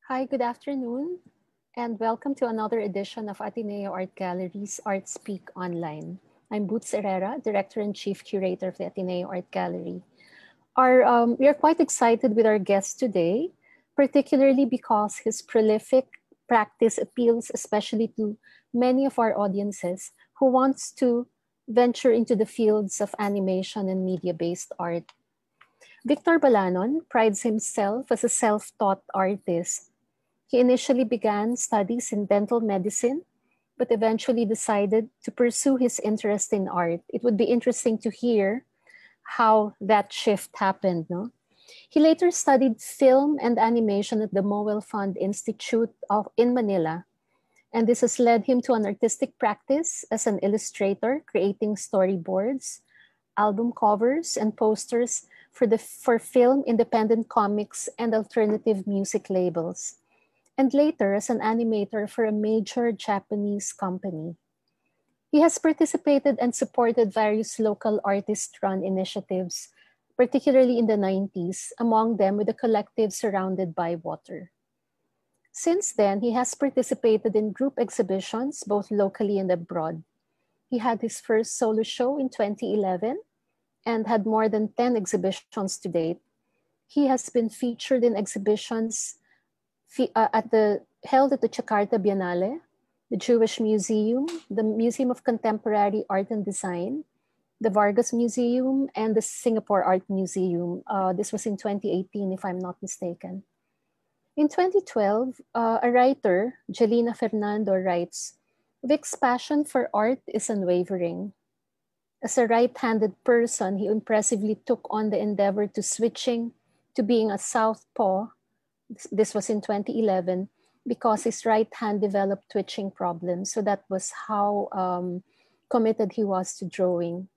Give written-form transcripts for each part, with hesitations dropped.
Hi, good afternoon, and welcome to another edition of Ateneo Art Gallery's Art Speak Online. I'm Boots Herrera, Director and Chief Curator of the Ateneo Art Gallery. We are quite excited with our guest today, particularly because his prolific practice appeals especially to many of our audiences who wants to venture into the fields of animation and media-based art. Victor Balanon prides himself as a self-taught artist. He initially began studies in dental medicine, but eventually decided to pursue his interest in art. It would be interesting to hear how that shift happened. No? He later studied film and animation at the Mowell Fund Institute in Manila, and this has led him to an artistic practice as an illustrator, creating storyboards, album covers, and posters for film, independent comics, and alternative music labels, and later as an animator for a major Japanese company. He has participated and supported various local artist-run initiatives, particularly in the 90s, among them with the collective Surrounded by Water. Since then, he has participated in group exhibitions, both locally and abroad. He had his first solo show in 2011 and had more than 10 exhibitions to date. He has been featured in exhibitions held at the Jakarta Biennale, the Jewish Museum, the Museum of Contemporary Art and Design, the Vargas Museum, and the Singapore Art Museum. This was in 2018, if I'm not mistaken. In 2012, a writer, Jelena Fernando, writes, "Vic's passion for art is unwavering. As a right-handed person, he impressively took on the endeavor to switching to being a southpaw. This was in 2011 because his right hand developed twitching problems. So that was how committed he was to drawing.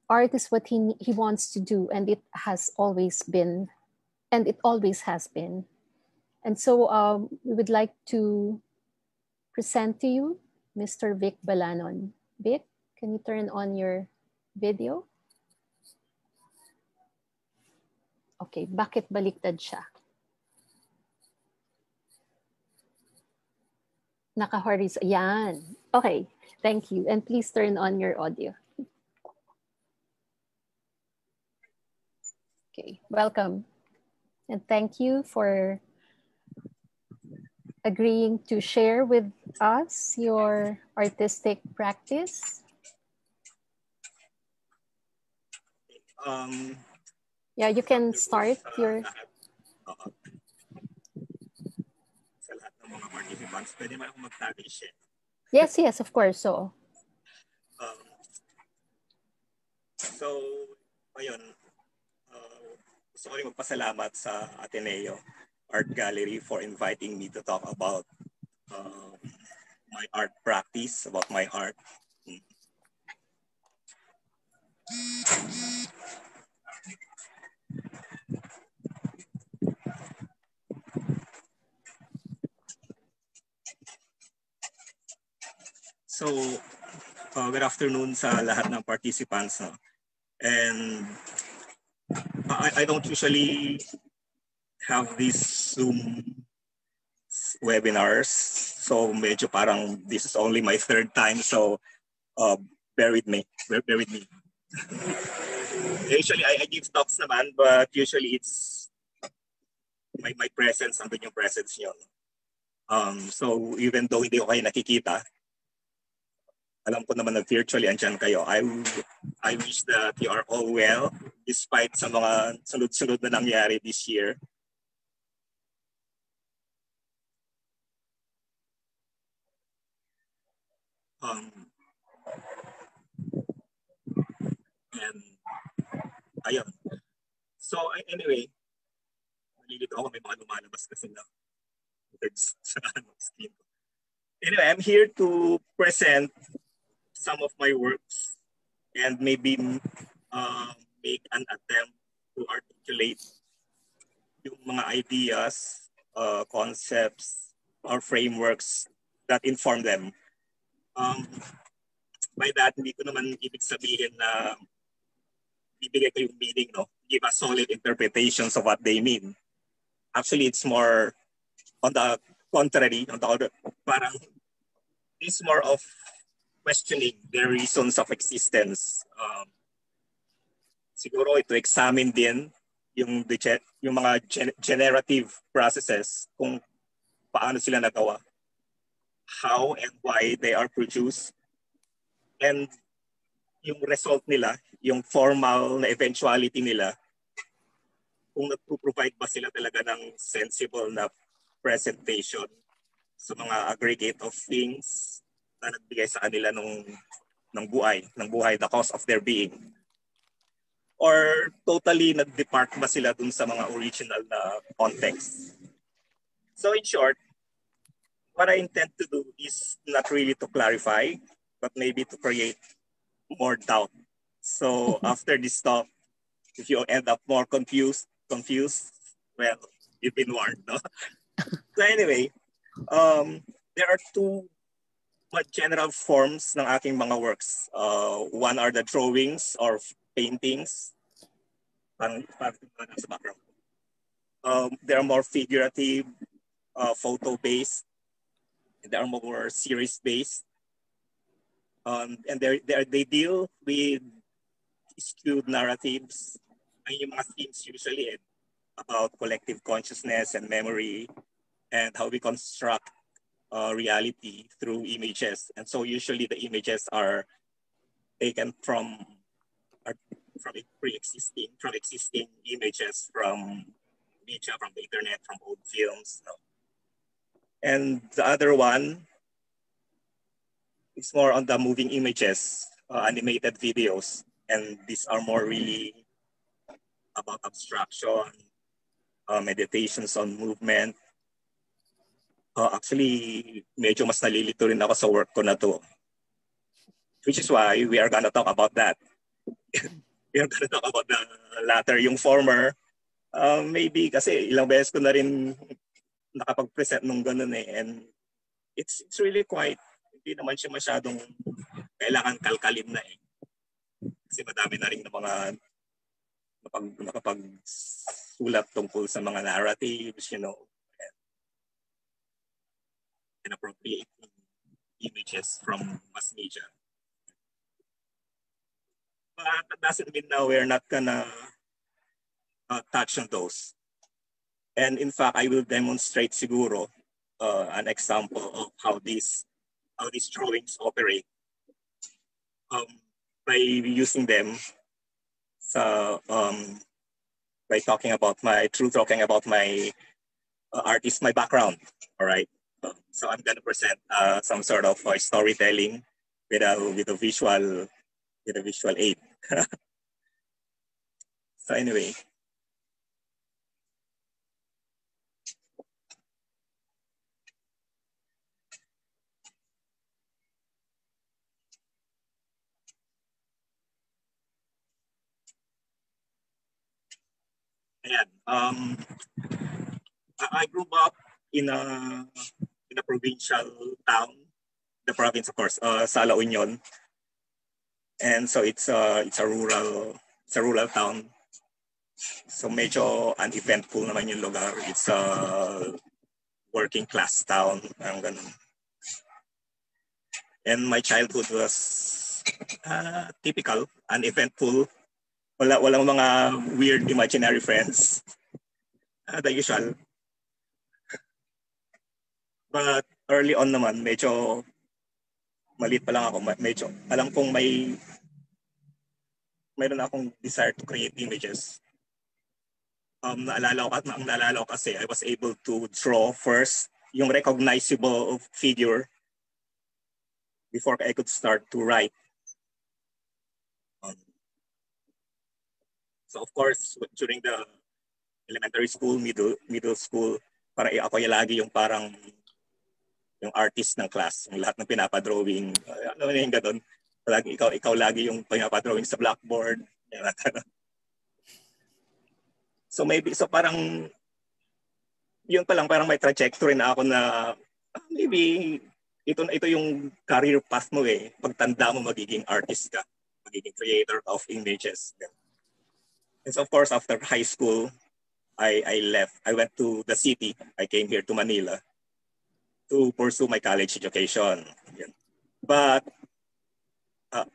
Art is what he wants to do, and it has always been, and it always has been. And so we would like to present to you Mr. Vic Balanon. Vic, can you turn on your video? Okay, bakit baliktad siya? Naka-horizontal. Yan. Okay, thank you. And please turn on your audio. Okay, welcome. And thank you for agreeing to share with us your artistic practice. Yeah, you can start your... Yes, yes, of course. So ayun, gusto ko rin magpasalamat sa Ateneo Art Gallery for inviting me to talk about my art practice, about my art. So, good afternoon sa lahat ng participants. No? And I don't usually have these Zoom webinars. So medyo parang this is only my third time. So bear with me. Bear with me. Usually I give talks naman, but usually it's my presence, andun yung presence nyo. So even though hindi ko kayo nakikita, alam ko naman na virtually andyan kayo. I wish that you are all well despite sa mga sunod-sunod na nangyari this year. And ayun. So anyway, nalilito ako, may mga lumalabas kasi na words sa screen ko. Anyway, I'm here to present some of my works and maybe make an attempt to articulate yung mga ideas, concepts, or frameworks that inform them. By that, hindi ko naman ibig sabihin na bibigay ko yung meaning, no? Give a solid interpretations of what they mean. Actually, it's more on the contrary, parang it's more of questioning their reasons of existence. Siguro ito examine din yung mga generative processes, kung paano sila nagawa, how and why they are produced, and yung result nila, yung formal na eventuality nila, kung nagpo-provide ba sila talaga ng sensible na presentation sa mga aggregate of things na nagbigay sa kanila ng buhay, the cause of their being. Or totally nag-depart ba sila dun sa mga original na context. So in short, what I intend to do is not really to clarify, but maybe to create more doubt. So after this talk, if you end up more confused, well, you've been warned, no? So anyway, there are two general forms ng aking mga works. One are the drawings or paintings. Sa background. They are more figurative, photo-based. They are more series-based. And they deal with skewed narratives. Ay yung mga themes usually about collective consciousness and memory and how we construct reality through images. And so usually the images are taken from existing images from media, from the internet, from old films. No? And the other one is more on the moving images, animated videos. And these are more really about abstraction, meditations on movement. Actually, medyo mas nalilito rin ako sa work ko na to. Which is why we are gonna talk about that. We are gonna talk about the latter, yung former. Maybe kasi ilang beses ko na rin nakapag-present nung ganun eh. And it's really quite, hindi naman siya masyadong kailangan kalkalin na eh. Kasi madami na rin na mga nakapagsulat tungkol sa mga narratives, you know, and appropriating images from mass media. But that doesn't mean now we're not gonna touch on those. And in fact, I will demonstrate siguro an example of how these drawings operate by using them by talking about my artist, my background. All right. So I'm gonna present some sort of storytelling with a visual aid. So anyway. Ayan. I grew up in a provincial town, the province of course, sa La Union, and so it's a rural town. So medyo uneventful naman yung lugar. It's a working class town, ang ganun. And my childhood was typical, uneventful. Walang mga weird imaginary friends. The usual. But early on naman, medyo maliit pa lang ako. Medyo alam kong mayroon akong desire to create images. Naalala ko kasi I was able to draw first yung recognizable figure before I could start to write. So of course, during the elementary school, middle school, parang ako lagi yung parang yung artist ng class, yung lahat ng pinapadrawing, ano yung ganun. Lagi ikaw lagi yung pinapadrawing sa blackboard. So parang yun pa lang, parang may trajectory na ako na maybe ito yung career path mo eh. Pagtanda mo magiging artist ka, magiging creator of images. And so of course after high school, I left. I went to the city. I came here to Manila to pursue my college education. Yan. But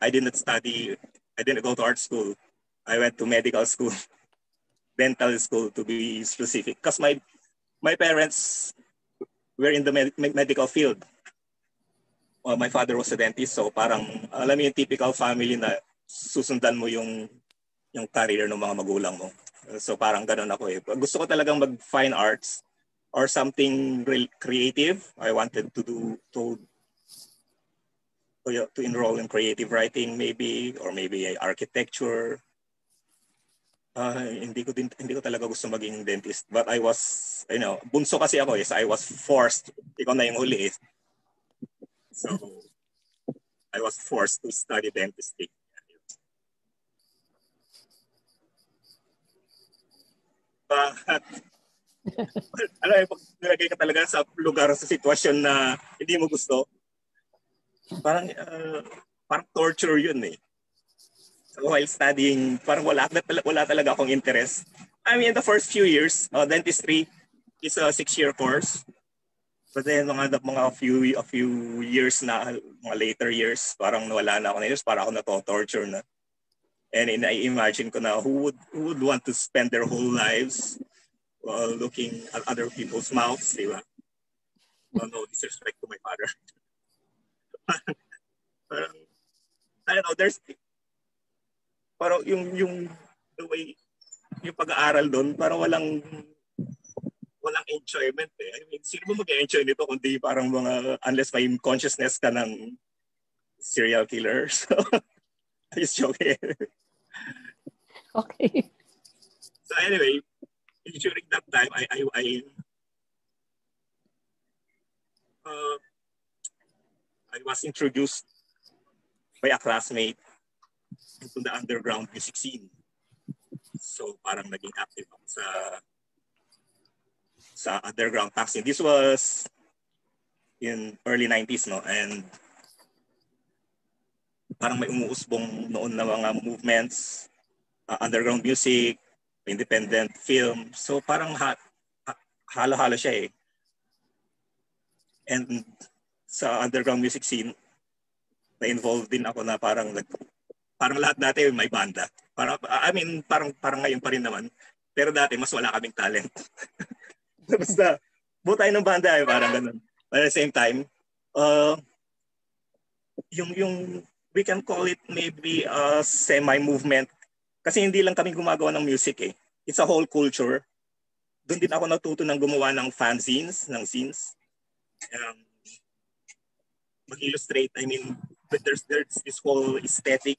I didn't study. I didn't go to art school. I went to medical school, dental school to be specific, because my parents were in the medical field. My father was a dentist, so parang alam mo yung typical family na susundan mo yung career ng mga magulang mo. So parang ganun ako eh. Gusto ko talagang mag-fine arts or something creative. I wanted to enroll in creative writing maybe, or maybe architecture. Hindi ko talaga gusto maging dentist, but I was, bunso kasi ako eh, so I was forced. Ikaw na yung huli eh. So I was forced to study dentistry. But alam mo, pag nilagay ka talaga sa lugar, sa sitwasyon na hindi mo gusto, parang torture yun eh. So while studying, parang wala talaga akong interest. I mean, in the first few years, dentistry is a 6-year course. But then mga few years na, mga later years, parang wala na ako na years, parang ako na-torture na. And I imagine ko na who would want to spend their whole lives looking at other people's mouths, di ba? No disrespect to my father. Parang, I don't know, there's parang yung the way yung pag-aaral doon, parang walang enjoyment eh. I mean, sino mo mag-enjoy nito kundi parang unless may consciousness ka ng serial killer. So, I just joking. Okay. So anyway, during that time, I was introduced by a classmate into the underground music scene. So parang naging active ako sa underground punk scene. This was in early 90s, no? And parang may umuusbong noon na mga movements, underground music, independent film. So parang halo-halo siya eh. And sa underground music scene, na-involved din ako na parang lahat dati may banda. Parang ngayon pa rin naman. Pero dati mas wala kaming talent. Basta, buo tayo ng banda eh, parang ganun. But at the same time, yung we can call it maybe a semi-movement. Kasi hindi lang kami gumagawa ng music eh. It's a whole culture. Doon din ako natuto ng gumawa ng fanzines, ng scenes. Mag-illustrate, I mean, but there's this whole aesthetic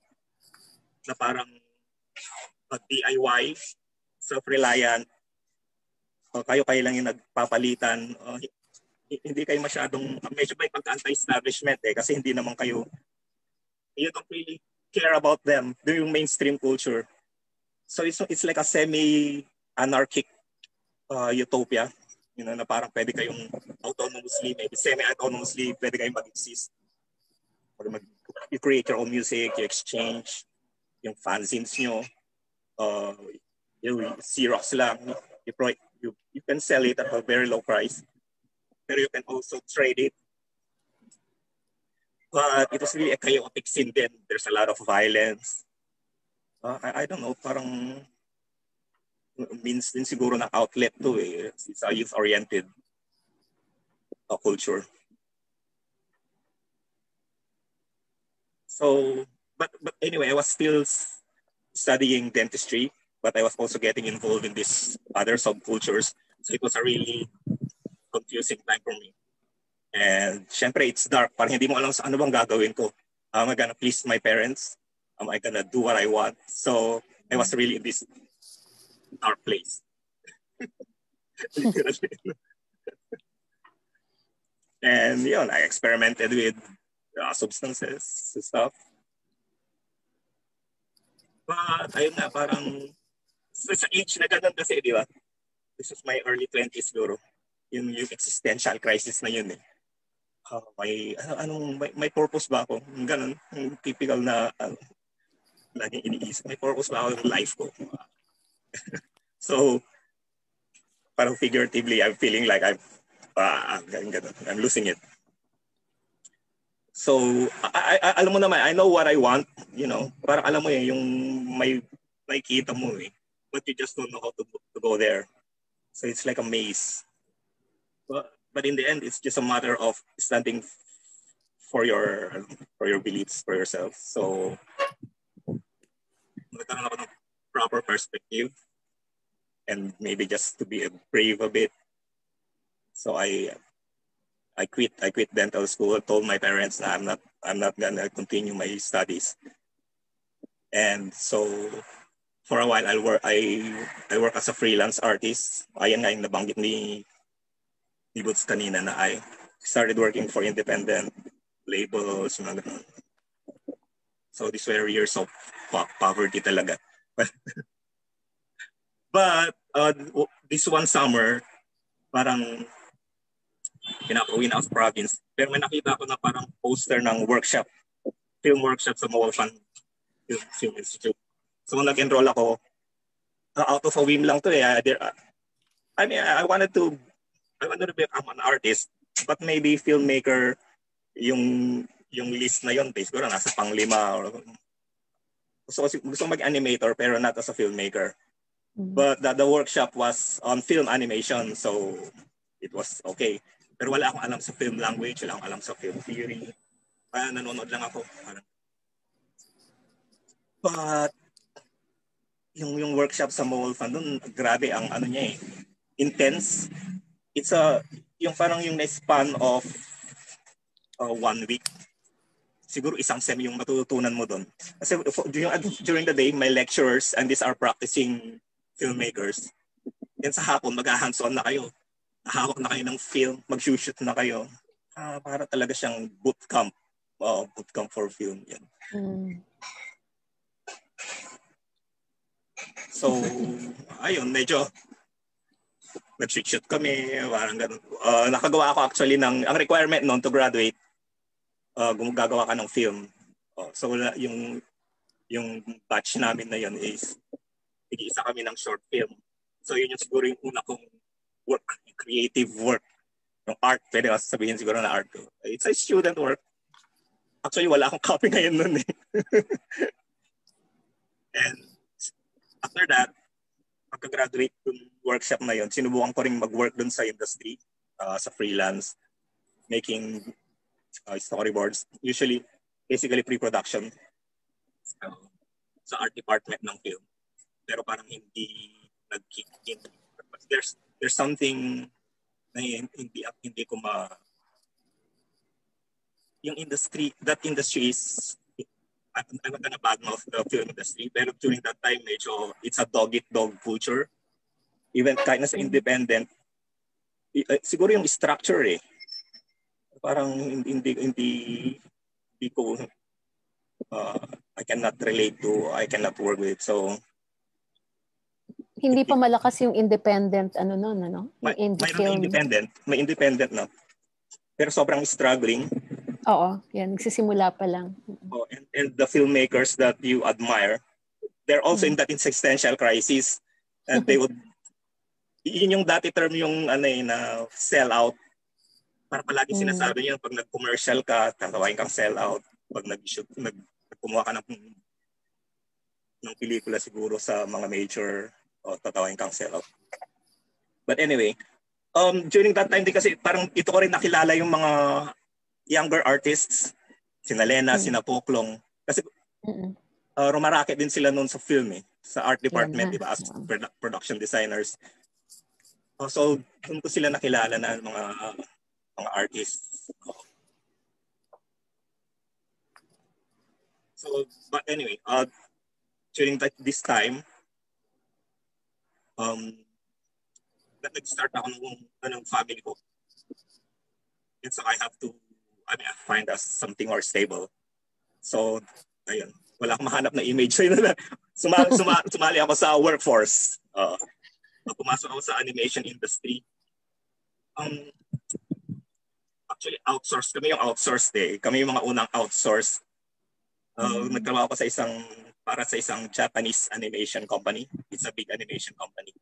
na parang DIY, self-reliant, kayo lang yung nagpapalitan, hindi kayo masyadong, medyo may pagka-anti-establishment eh, kasi hindi naman kayo, you don't really care about them, yung mainstream culture. So it's like a semi-anarchic utopia, na parang pwede kayong autonomously, maybe semi-autonomously, pwede kayong mag-exist. Or you create your own music, you exchange yung fanzines nyo, you Xerox lang, you can sell it at a very low price, pero you can also trade it. But it was really a chaotic scene then. There's a lot of violence. I don't know, parang means din siguro na outlet to eh. It's a youth-oriented culture. So, but anyway, I was still studying dentistry, but I was also getting involved in these other subcultures. So it was a really confusing time for me. And syempre, it's dark. Parang hindi mo alam sa ano bang gagawin ko. Am I gonna please my parents? Am I gonna do what I want? So I was really in this dark place. And yun, I experimented with substances and stuff. But ayun na, parang sa age na ganun kasi, di ba? This is my early 20s siguro. Yung existential crisis na yun eh. May purpose ba ako? Ganun, yung typical na laging iniisip. May purpose ba ako yung life ko? So, parang figuratively, I'm feeling like I'm losing it. So, alam mo naman, I know what I want, you know. Parang alam mo yung may kita mo eh. But you just don't know how to go there. So it's like a maze. But in the end, it's just a matter of standing for your beliefs, for yourself. So, nagkaroon ako ng proper perspective and maybe just to be brave a bit. So I quit dental school. Told my parents that I'm not gonna continue my studies. And so for a while I work as a freelance artist. Ayan nga yung nabanggit ni Boots kanina na I started working for independent labels. So these were years of poverty talaga. But this one summer, parang pinapauwi na ako sa province. Pero may nakita ko na parang poster ng workshop, film workshop sa Mawalfan Film Institute. So nag-enroll ako, out of a whim lang to eh. I mean, I wanted to become an artist, but maybe filmmaker yung list na yun, siguro nasa pang-5 or gusto mag-animator pero not as a filmmaker. But the workshop was on film animation, so it was okay. Pero wala akong alam sa film language, wala akong alam sa film theory. Kaya nanonood lang ako. But yung workshop sa Mawalfan doon, grabe ang ano niya eh. Intense. It's yung parang yung span of 1 week. Siguro isang sem yung matututunan mo doon. Kasi during the day, my lecturers and these are practicing filmmakers. Then sa hapon, mag-hands-on na kayo. Hawak na kayo ng film, mag-shoot na kayo. Para talaga siyang bootcamp. Bootcamp for film. Yan. So, ayun, medyo nag-shoot kami, parang ganun. Nakagawa ako actually ang requirement noon to graduate, gumagawa ka ng film. So, yung batch namin na yun is, tig-isa kami ng short film. So, yun yung siguro yung una kong work, creative work. Yung art, pwede ka sabihin siguro na art ko. It's a student work. Actually, wala akong copy ngayon nun eh. And after that, pagka-graduate yung workshop na yun, sinubukan ko rin mag-work dun sa industry, sa freelance, making storyboards. Usually, basically pre-production sa art department ng film. Pero parang hindi nag-kick in. There's something na hindi ko yung industry, that industry is, I'm not gonna badmouth the film industry, pero during that time, medyo it's a dog-eat-dog culture. Even kahit na sa independent, siguro yung structure eh. Parang hindi ko, I cannot relate to, I cannot work with it. So, hindi pa malakas yung independent ano noon, ano? Yung may independent na. Pero sobrang struggling. Oo, yan nagsisimula pa lang. And the filmmakers that you admire, they're also in that existential crisis. And they would, yun yung dati term yung na sell out. Para palagi sinasabi niyo pag nag-commercial ka, tatawain kang sell out. Pag nag-kumuha ka ng pelikula siguro sa mga major, tatawin kang sell-out. But anyway, during that time din kasi parang ito ko rin nakilala yung mga younger artists, sina Lena, sina Poklong. Kasi rumaraket din sila noon sa film eh, sa art department, diba, as production designers. So, doon ko sila nakilala na mga artists. So, but anyway, during this time, nag-start ako ng family ko. And so I have to find us something more stable. So, ayun. Wala akong mahanap na image. Sumali ako sa workforce. Pumasok ako sa animation industry. Actually, outsourced. Kami yung outsourced eh. Kami yung mga unang outsourced. Nagtrabaho ako para sa isang Japanese animation company. It's a big animation company.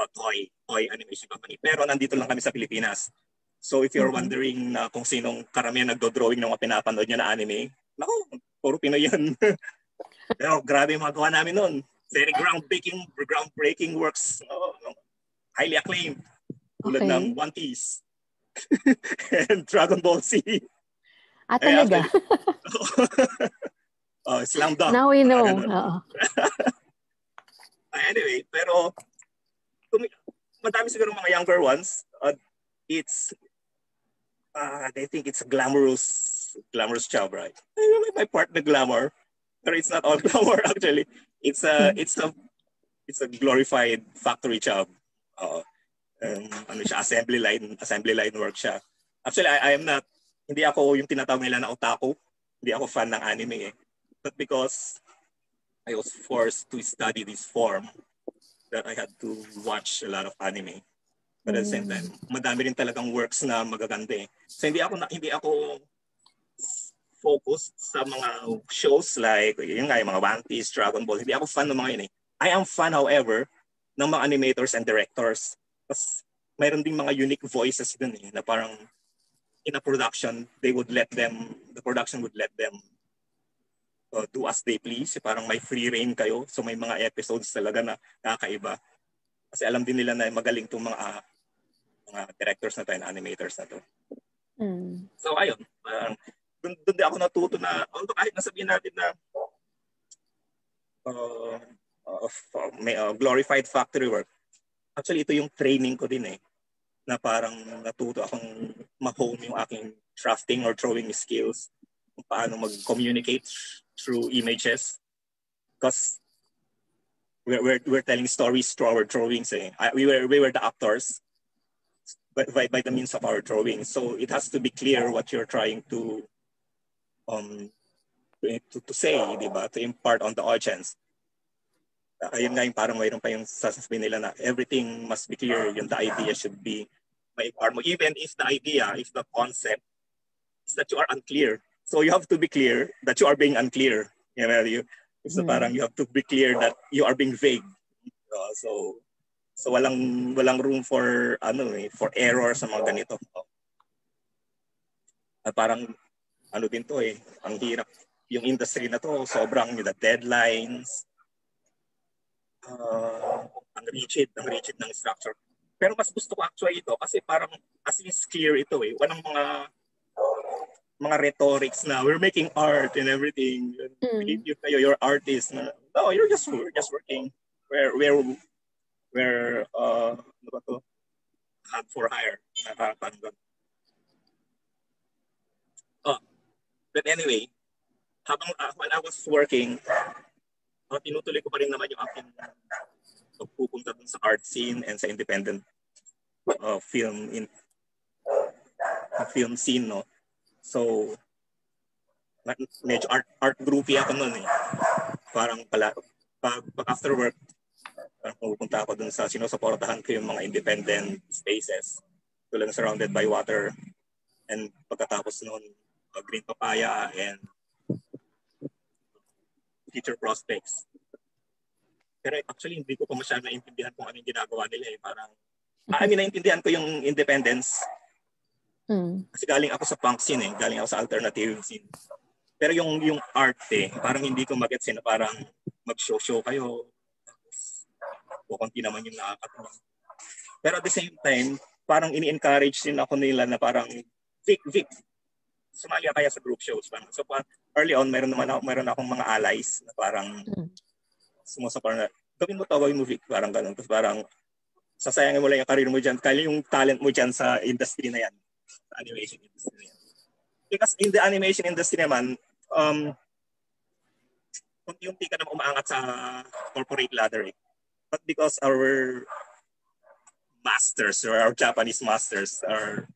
toy animation company. Pero nandito lang kami sa Pilipinas. So if you're wondering na kung sinong karamihan nagdo-drawing ng mga pinapanood niya na anime, naku, puro Pinoy yan. Pero grabe yung mga gawa namin noon. Very groundbreaking works. Highly acclaimed. Tulad ng One Piece. And Dragon Ball Z. Talaga? Slam Dunk. Now we know. Anyway, pero madami siguro mga younger ones. They think it's a glamorous job, right? My part the glamour, but it's not all glamour actually. It's a glorified factory job. Assembly line work siya. Actually, I am not. Hindi ako yung tinatawag nila na otaku. Hindi ako fan ng anime But because I was forced to study this form, that I had to watch a lot of anime. But at the same time, madami rin talagang works na magaganda So hindi ako focused sa mga shows like yung mga One Piece, Dragon Ball. Hindi ako fan ng mga yun I am fan, however, ng mga animators and directors. Kasi mayroon ding mga unique voices dun na parang in a production, the production would let them do as they please. Parang may free reign kayo. So may mga episodes talaga na nakakaiba. Kasi alam din nila na magaling itong mga directors na to and animators na to. So ayun, doon din ako natuto na, although kahit nasabihin natin na may glorified factory work, actually ito yung training ko din na parang natuto akong ma-hone yung aking drafting or drawing skills, kung paano mag-communicate through images. Because we're telling stories through our drawings. We were the actors by the means of our drawing. So it has to be clear what you're trying to say, diba? To impart on the audience. Ayun nga yung parang mayroon pa yung sasabihin nila na everything must be clear. Yung the idea should be ma-impart mo. Even if the concept is that you are unclear. So you have to be clear that you are being unclear. So parang you have to be clear that you are being vague. So walang room for for error sa mga ganito. At parang din to ang hirap. Yung industry na to, sobrang the deadlines, ang rigid ng structure. Pero mas gusto ko actually ito kasi parang as is clear ito walang mga rhetorics na we're making art and everything. You're artist. No, we're just working. We're ano ba to? Hand for hire. But anyway, when I was working, tinutuloy ko pa rin naman yung aking pagpupunta dun sa art scene and sa independent film scene, no? So, medyo art groupie ako nun Parang pag after work, pupunta ako dun sa sinusuportahan ko yung mga independent spaces tulad ng Surrounded by Water, and pagkatapos nun Green Papaya and Future Prospects. Pero actually hindi ko pa masyadong naintindihan kung ano yung ginagawa nila parang naintindihan ko yung independence. Kasi galing ako sa punk scene galing ako sa alternative scene. Pero yung art parang hindi ko magets na parang mag-show kayo. O konti naman yung nakakatawa. Pero at the same time, parang ini-encourage din ako nila na parang Vic, sumali kaya sa group shows. So early on, meron akong mga allies na parang sumusuport na, gawin mo Vic, parang ganun. Tapos parang sasayangin mo lang yung career mo dyan, kaya yung talent mo dyan sa industry na yan, sa animation industry na yan. Because in the animation industry naman, unti-unti ka naman umaangat sa corporate ladder But because our masters or our Japanese masters are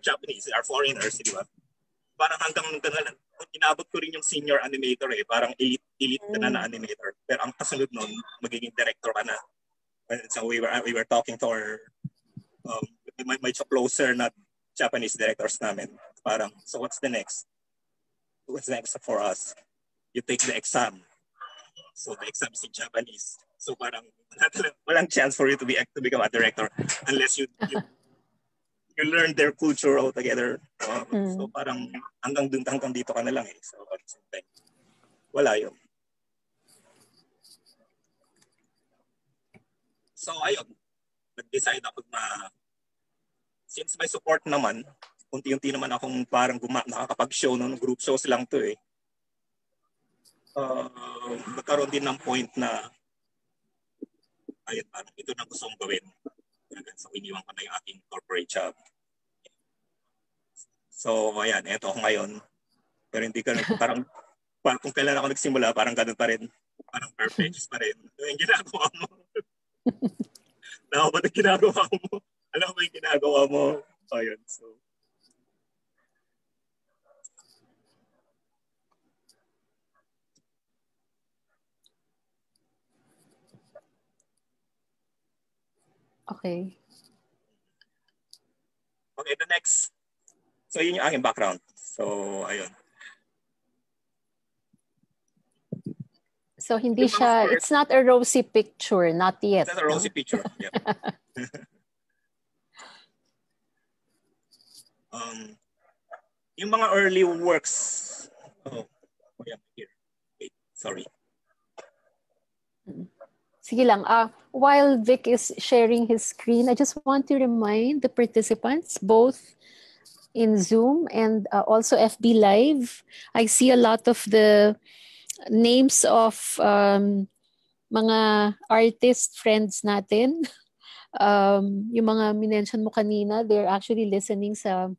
Japanese, are foreigners, di ba? Parang hanggang inabot ko rin yung senior animator parang elite ka na animator. Pero ang kasunod nun, magiging director ka na. So we were talking to our much closer na Japanese directors namin. Parang, so what's the next? What's next for us? You take the exam. So the exam is in Japanese. So parang walang chance for you to become a director unless you learn their culture altogether. So parang hanggang dito ka na lang eh. So wala yun. So ayun, nag-decide ako na since may support naman, unti-unti naman akong parang nakakapag-show ng group shows lang to eh. Nagkaroon din ng point na ayun, parang ito na gusto kong gawin. So iniwan ko na yung aking corporate job. So ayan, eto ako ngayon. Pero hindi ka parang kung kailan ako nagsimula, parang ganun pa rin. Parang perfect pa rin. Yung ginagawa mo. Nakapag ginagawa mo. Alam mo yung ginagawa mo. Ayun, so. Okay. Okay, the next. So yun yung aking background. So, ayun. So hindi siya, it's not a rosy picture, not yet. It's not a rosy picture, yeah. Yung mga early works. Oh, yeah, here. Wait, sorry. Sige lang. While Vic is sharing his screen, I just want to remind the participants, both in Zoom and also FB Live, I see a lot of the names of mga artist friends natin. Yung mga minention mo kanina, they're actually listening sa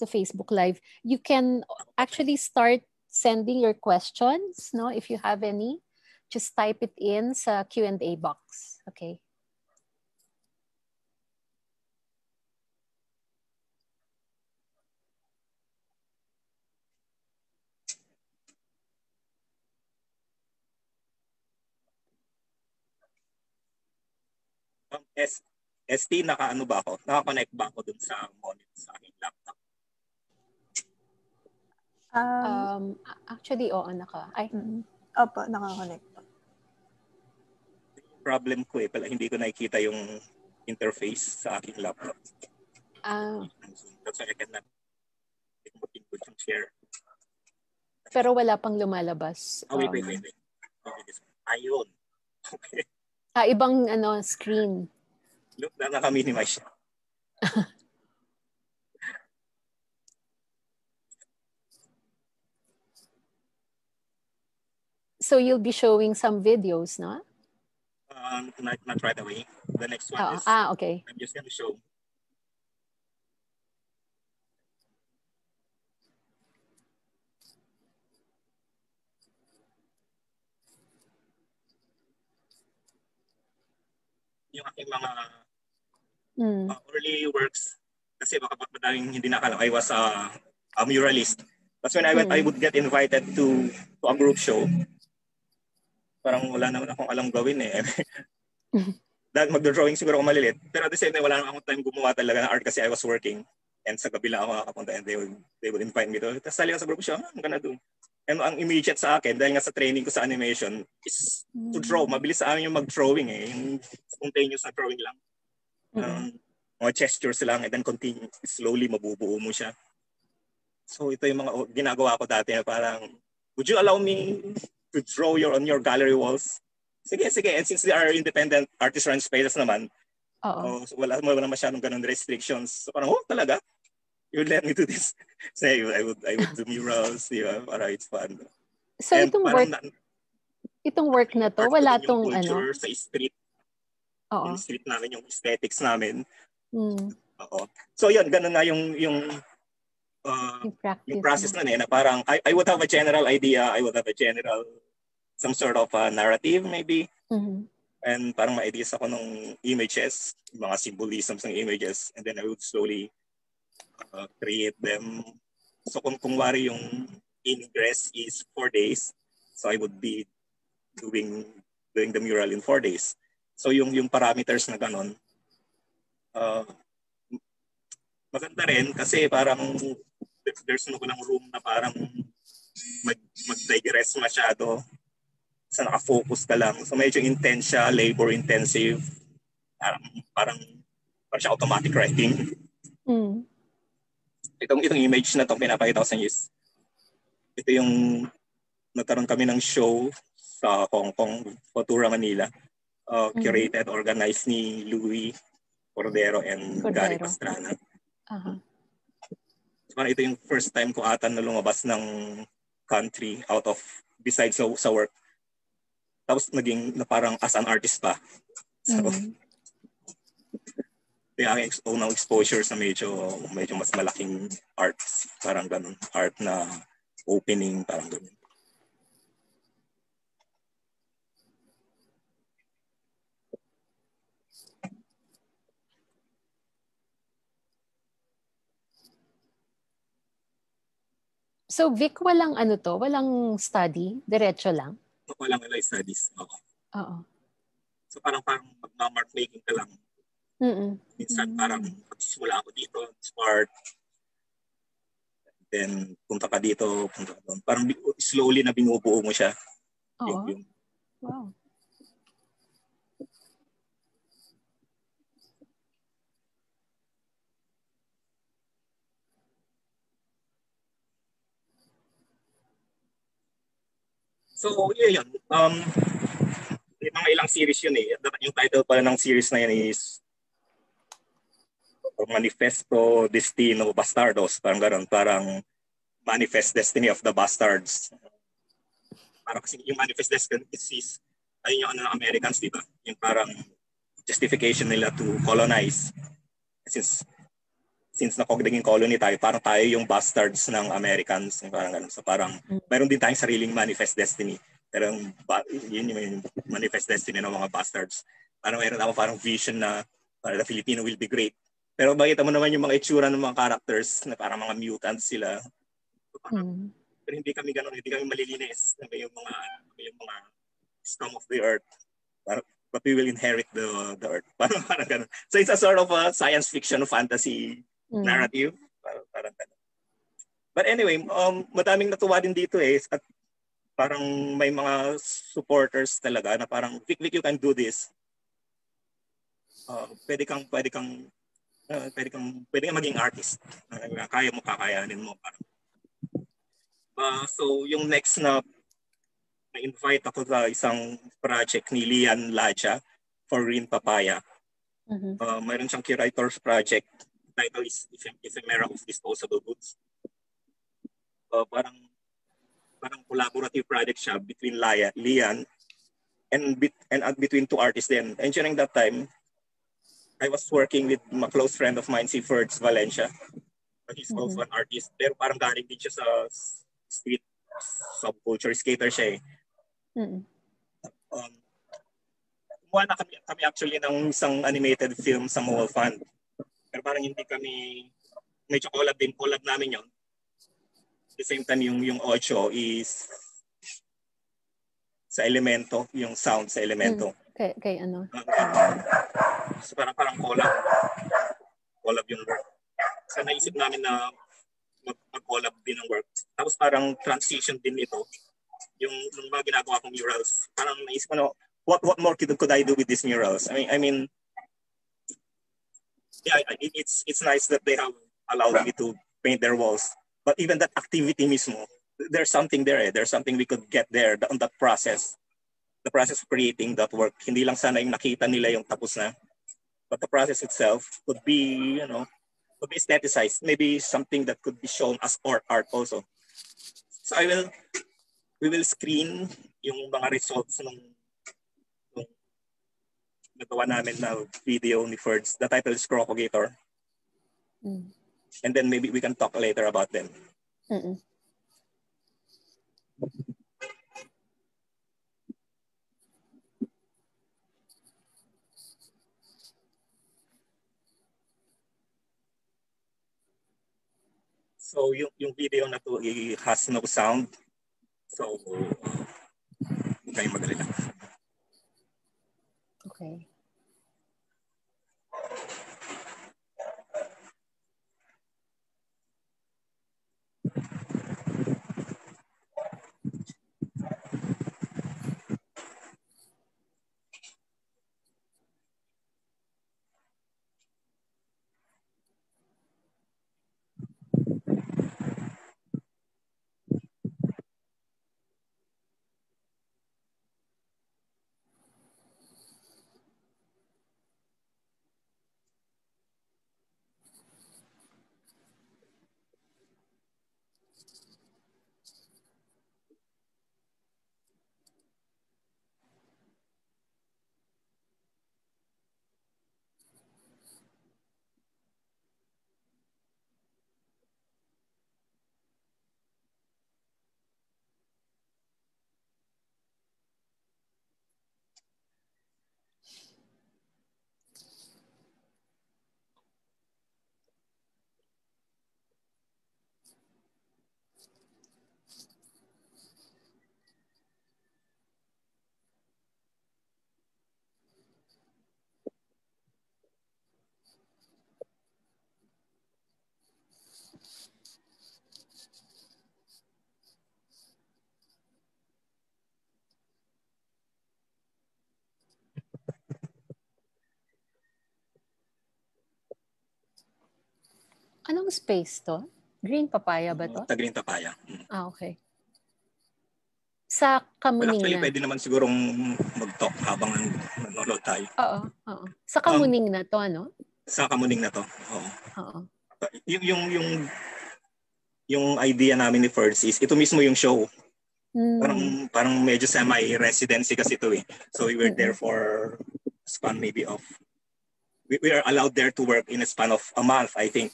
Facebook Live. You can actually start sending your questions, no? If you have any. Just type it in sa Q&A box. Okay. ST, naka-ano ba ako? Naka-connect ba ako dun sa monitor sa aking laptop? Actually, oo, naka. Opo, naka-connect. Problem ko eh, pala hindi ko nakikita yung interface sa aking laptop. That's why I cannot input yung share. Pero wala pang lumalabas. Wait. Ayun. Okay. Ibang screen. Look, naka-minimize siya. So you'll be showing some videos, no? Not right away. The next one is. Okay. I'm just going to show. Yung aking mga early works, kasi baka madaming hindi nakalam, I was a muralist. But when I went, I would get invited to a group show. Parang wala naman akong alam gawin eh. Dahil magdo-drawing siguro ako malilit. Pero at the same time, wala naman akong time gumawa talaga ng art kasi I was working. And sa gabi lang ako nakapunta and they would invite me to. Tapos sali ako sa group show, I'm gonna do. And ang immediate sa akin, dahil nga sa training ko sa animation, is to draw. Mabilis sa amin yung mag-drawing eh. Yung spontaneous na drawing lang. Mga gestures lang and then continue. Slowly mabubuo mo siya. So ito yung mga ginagawa ko dati na parang, would you allow me to draw on your gallery walls? Sige. And since they are independent artist-run spaces naman, so wala masyadong ganun restrictions. So parang, talaga? You would let me do this? So I would do murals, di ba? Para it's fun. So and itong work na to, wala tong sa street. Yung street namin, yung aesthetics namin. So yun, ganun nga yung process na na parang I would have a general idea, I would have a general some sort of a narrative maybe. And parang ma-ideas ako ng images, mga symbolisms ng images, and then I would slowly create them. So kung wari yung ingress is 4 days, so I would be doing the mural in 4 days. So yung parameters na ganon, maganda rin kasi parang there's no room na parang mag-digress masyado. sa nakafocus ka lang. So medyo intense siya, labor intensive. Parang siya automatic writing. Mm. Itong image na to pinapakita ko sa inyo is ito yung nagkaroon kami ng show sa Hong Kong, Futura Manila. Curated, organized ni Louis Cordero and Gary Pastrana. Uh-huh. So, ito yung first time ko ata na lumabas ng country out of, besides sa work. Tapos naging na parang as an artist pa. So, yung aking unang exposure sa medyo mas malaking arts. Parang ganun. Art na opening, parang ganun. So Vic, walang walang study? Diretso lang? Walang studies. Oo. So parang mag-mark making ka lang. Minsan parang magsisimula ako dito, smart. Then punta ka dito, punta ka doon. Parang slowly na binubuo mo siya. Oo. Wow. So, yun. May mga ilang series yun eh. Yung title pala ng series na yun is Manifesto Destino Bastardos. Parang gano'n. Parang Manifest Destiny of the Bastards. Parang kasi yung Manifest Destiny is ayun yung ng Americans, di ba? Yung parang justification nila to colonize. Since naging colony tayo, parang tayo yung bastards ng Americans. Parang ganun. So parang mayroon din tayong sariling manifest destiny. Pero yun yung manifest destiny ng mga bastards. Parang mayroon ako parang vision na the Filipino will be great. Pero bakita mo naman yung mga itsura ng mga characters na parang mga mutants sila. So, parang, pero hindi kami ganun, hindi kami malilinis. Yung mga scum of the earth. But we will inherit the earth. Parang ganun. So it's a sort of a science fiction fantasy narrative. Parang ganun. But anyway, madaming natuwa din dito eh. At parang may mga supporters talaga na parang, Vic, you can do this. Pwede kang maging artist. Kaya mo, kakayanin mo. So yung next na na-invite ako sa isang project ni Lian Laja for Green Papaya. Mayroon siyang curators project. The title is Ephemera of Disposable Goods. Parang collaborative project siya between Lian and between two artists then. And during that time, I was working with a close friend of mine, si Ferds Valencia. He's also an artist. Pero parang galing din siya sa street subculture. Skater siya eh. Kumuha na kami actually ng isang animated film sa Mall Fund. Pero parang hindi kami, medyo collab namin yon. At the same time, yung audio is sa Elemento, yung sound sa Elemento. Kay ano? So parang collab yung work. So naisip namin na mag-collab din ng work. Tapos parang transition din ito. Yung mga ginagawa kong murals. Parang naisip ko na, what more could I do with these murals? I mean, yeah, it's nice that they have allowed me to paint their walls. But even that activity mismo, there's something there. There's something we could get there on that process. The process of creating that work. Hindi lang sana yung nakita nila yung tapos na. But the process itself could be, could be aestheticized. Maybe something that could be shown as art also. So we will screen yung mga results ng nagawa namin na video ni Ferds. The title is Crocogator. And then maybe we can talk later about them. So yung video na to has no sound. So huwag kayong magalala. Okay. Anong space to? Green Papaya ba to? Green Papaya. Okay. Sa Kamuning Actually, na. pwede naman sigurong mag-talk habang nanonood tayo. Oo. Sa Kamuning na to, ano? Sa Kamuning na to. Oo. Yung idea namin ni Ferds is ito mismo yung show. Parang medyo semi-residency kasi ito eh. So we were there for a span maybe of we are allowed there to work in a span of a month, I think.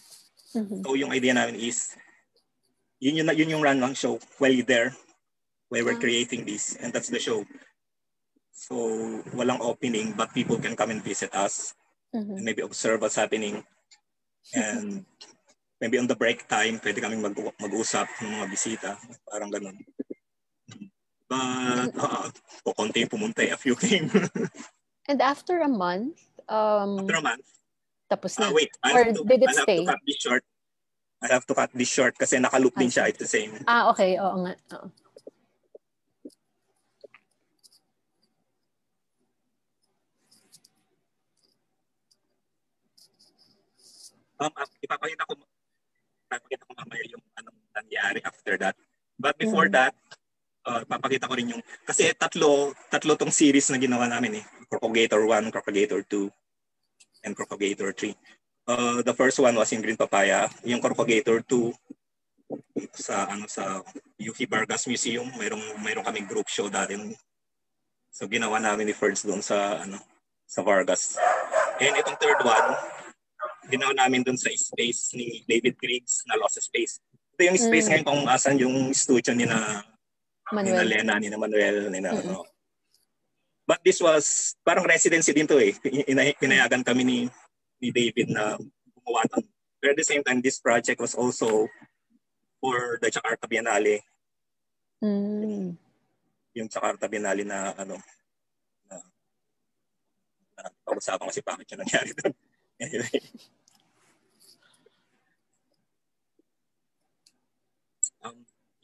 So yung idea namin is yun yung run ng show while you're there, while we're creating this, and that's the show. So walang opening, but people can come and visit us and maybe observe what's happening. And maybe on the break time, pwede kaming mag-usap ng mga bisita. Parang ganun. But konti pumunta a few came. And after a month, tapos na. Wait, did it stay? I have to cut this short kasi naka-loop din siya. It's the same. Okay. Oo nga. Oo. Ipapakita ko mamaya yung anong nangyari after that. But before that, papakita ko rin yung, kasi tatlo tong series na ginawa namin eh. Propagator 1, Propagator 2, and Propagator 3. The first one was in Green Papaya. Yung Propagator 2, sa UP Vargas Museum, mayroong kaming group show dati. So ginawa namin ni Ferds doon sa Vargas. And itong third one, ginawa namin doon sa space ni David Griggs na Lost Space. Ito yung space ngayon kung asan yung studio ni na Lena, ni na Manuel, ni na But this was parang residency din to eh. Pinayagan kami ni David na gumawa ng. But at the same time, this project was also for the Jakarta Biennale. Yung Jakarta Biennale na pag-usapan kasi bakit yun nangyari doon. Anyway.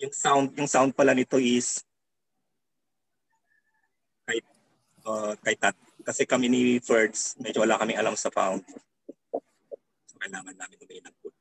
Yung sound pala nito is kay Tat. Kasi kami ni Ferds, medyo wala kaming alam sa sound. So kailangan namin umiin ng food.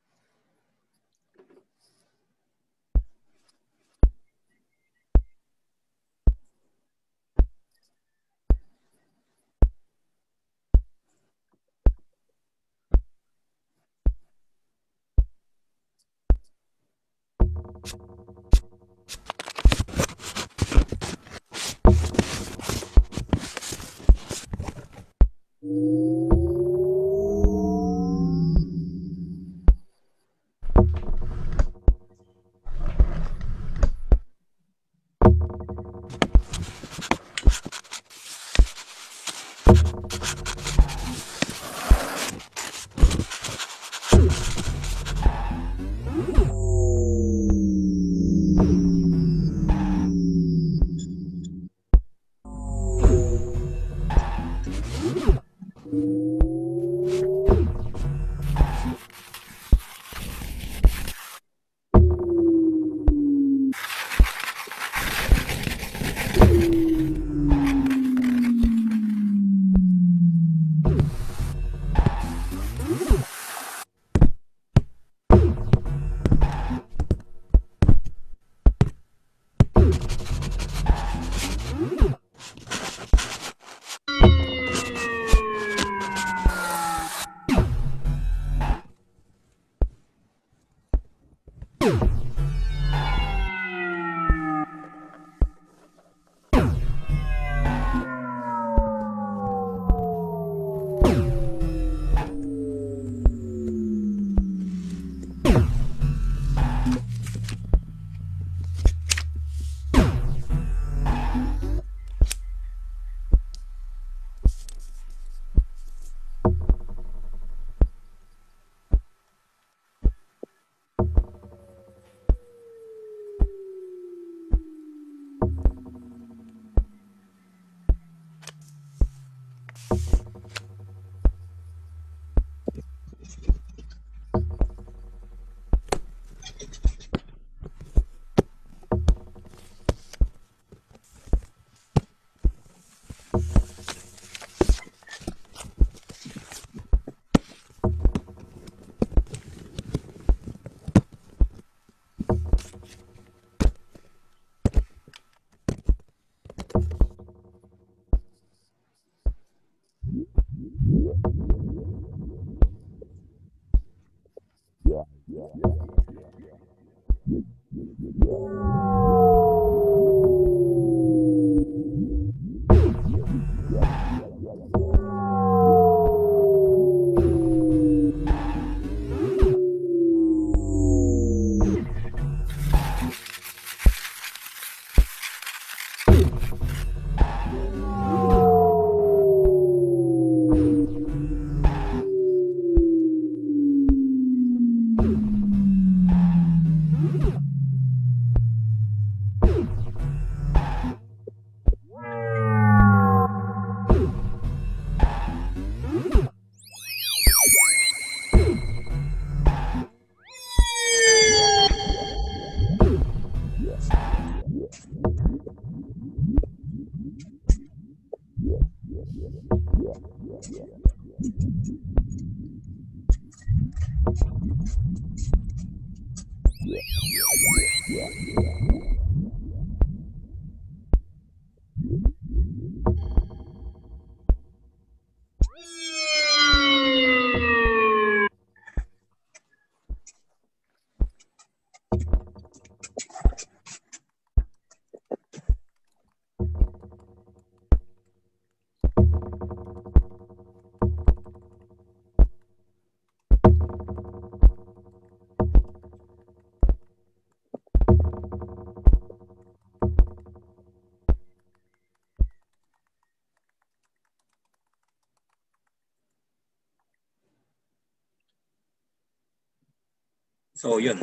So yun.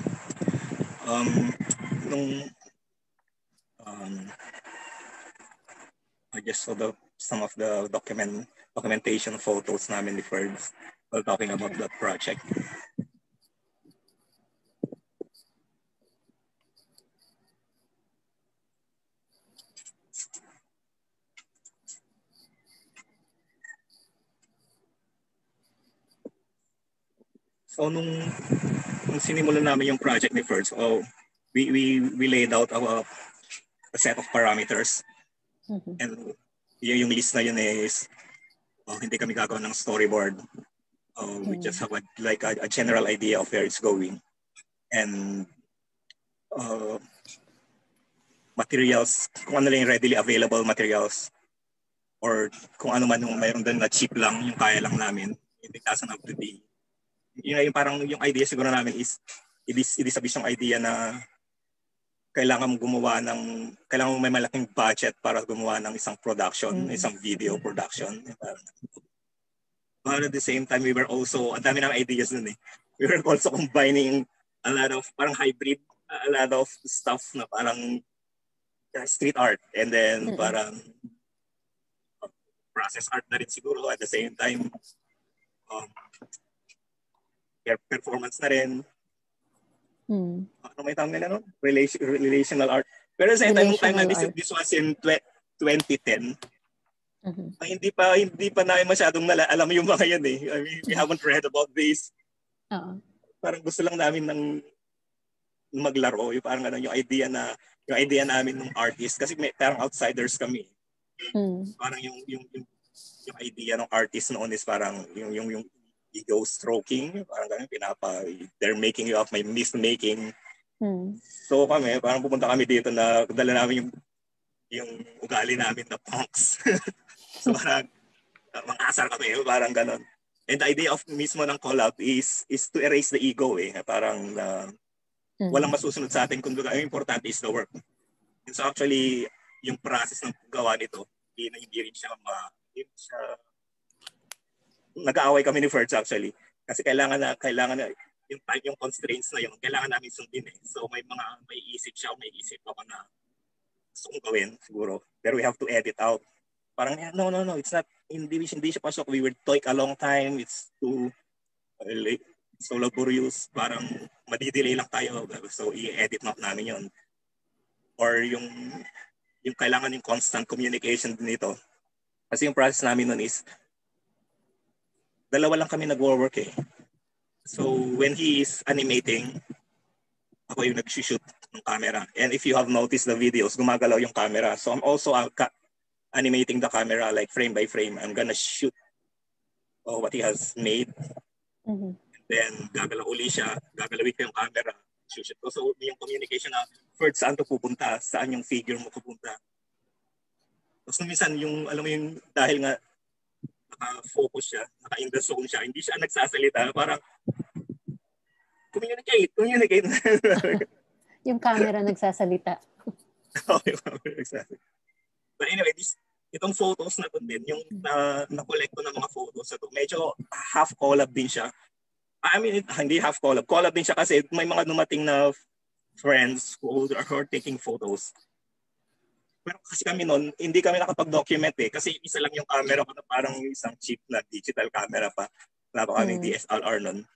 Nung I just saw some of the documentation photos namin ni Ferds while talking about that project. So nung sinimulan namin yung project ni Ferds, we laid out a set of parameters. Mm-hmm. And yung list na yun is hindi kami gagawa ng storyboard. We just have a general idea of where it's going. And materials, kung ano lang yung readily available materials or kung ano man yung mayroon din na cheap lang, yung kaya lang namin. It doesn't have to be. Yung parang yung idea siguro namin is i-disabis yung idea na kailangan mo may malaking budget para gumawa ng isang production, isang video production. But at the same time, we were also, ang dami ng ideas nun eh. We were also combining a lot of parang hybrid, a lot of stuff na parang street art and then parang process art na rin siguro at the same time. Performance na rin. Ano may tawag nila, no? Relational art. Pero sa time na this was in 2010. Hindi pa namin masyadong alam yung mga yan eh. I mean, we haven't read about this. Parang gusto lang namin ng maglaro. Yung parang yung idea namin ng artist. Kasi parang outsiders kami. Parang yung idea ng artist noon is parang yung ego stroking, parang ganun, they're making you up, may myth-making. So kami, parang pupunta kami dito na dala namin yung ugali namin na punks. So parang mga asar kami, parang ganun. And the idea of mismo ng collab is to erase the ego eh. Parang walang masusunod sa atin, kung ang importante is the work. And so actually, yung process ng gawa nito, hindi rin siya nag-aaway kami ni Ferds actually. Kasi kailangan na yung constraints na yun, kailangan namin sundin eh. So may isip ako na gusto kong gawin siguro. Pero we have to edit out. Parang, no, it's not, hindi siya pasok. We will toik a long time. It's too so laborious. Parang madidelay lang tayo. So i-edit na namin yun. Or yung kailangan yung constant communication dito. Kasi yung process namin nun is dalawa lang kami nag-work eh. So when he is animating, ako yung nag-shoot ng camera. And if you have noticed the videos, gumagalaw yung camera. So I'm also animating the camera like frame by frame. I'm gonna shoot what he has made. And then gagalaw uli siya, gagalawin ko yung camera, shoot ko. So yung communication na first saan to pupunta, saan yung figure mo pupunta. Tapos minsan alam mo yung dahil nga naka-focus siya, naka-in the zone siya, hindi siya nagsasalita, parang communicate. Yung camera nagsasalita. Yung camera nagsasalita. But anyway, itong photos na to din, yung na-collect ko ng mga photos na to, medyo half collab din siya. I mean, hindi half collab. Collab din siya kasi may mga dumating na friends who are taking photos. Pero kasi kami noon, hindi kami nakapag-document eh. Kasi isa lang yung camera ko na parang isang cheap na digital camera pa. Wala pa kaming DSLR noon.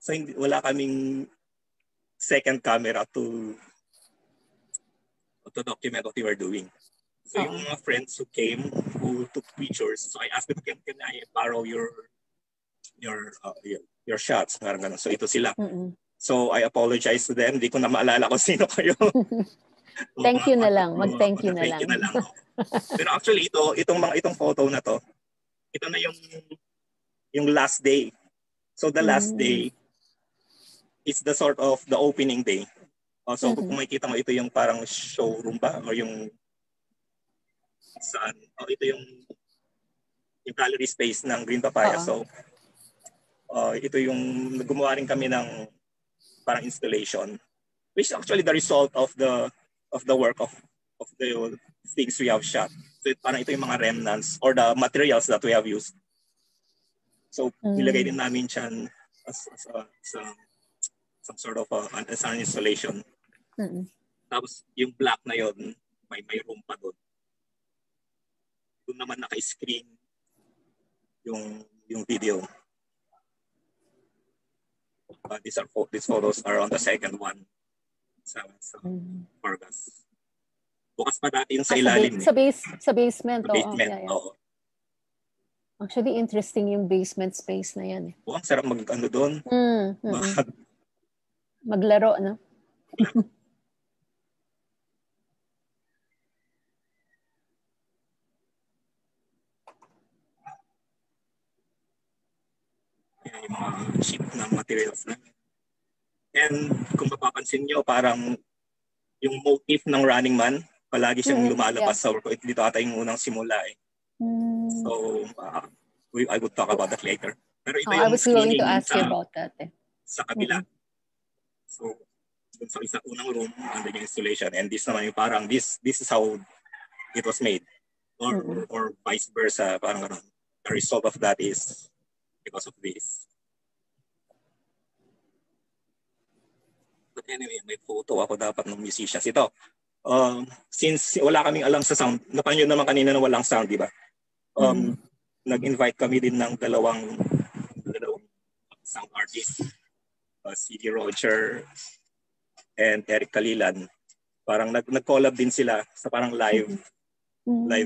So wala kaming second camera to document what we were doing. So yung mga friends who came, who took pictures, so I asked them, can I borrow your your shots. Parang ganun. So ito sila. Mm-mm. So I apologize to them. Hindi ko na maalala kung sino kayo. Thank you na lang. Mag-thank you na Thank lang. you na lang. Pero actually itong photo na to, ito na yung last day. So the last day is the sort of the opening day. So kung makikita mo, ito yung parang showroom ba or yung saan? Ito yung gallery space ng Green Papaya. So ito yung gumawa rin kami ng parang installation, which is actually the result of the work of the things we have shot. So parang ito yung mga remnants or the materials that we have used. So nilagay din namin siyan as some sort of as an installation. Tapos yung black na yon, may room pa doon. Doon naman naka-screen yung video. These photos are on the second one sa Vargas. Bukas pa dati yung sa ilalim. Sa basement. Sa basement, oo. Actually, interesting yung basement space na yan. Ang sarap mag-ano doon. Maglaro, no? Yung mga sheet ng materials na. And kung mapapansin nyo, parang yung motif ng Running Man, palagi siyang lumalabas sa work. Dito ata yung unang simula eh. So, I would talk about that later. Pero ito yung I was going to ask you about that. Sa kabila. So, dun sa unang room, under yung installation. And this naman yung parang, this is how it was made. Or vice versa. Parang the result of that is because of this. But anyway, may photo ako dapat ng musicians. Ito, since wala kaming alam sa sound, napanyo naman kanina na walang sound, di ba? Nag-invite kami din ng dalawang sound artists, C.D. Roger and Eric Kalilan. Parang nag-collab din sila sa parang live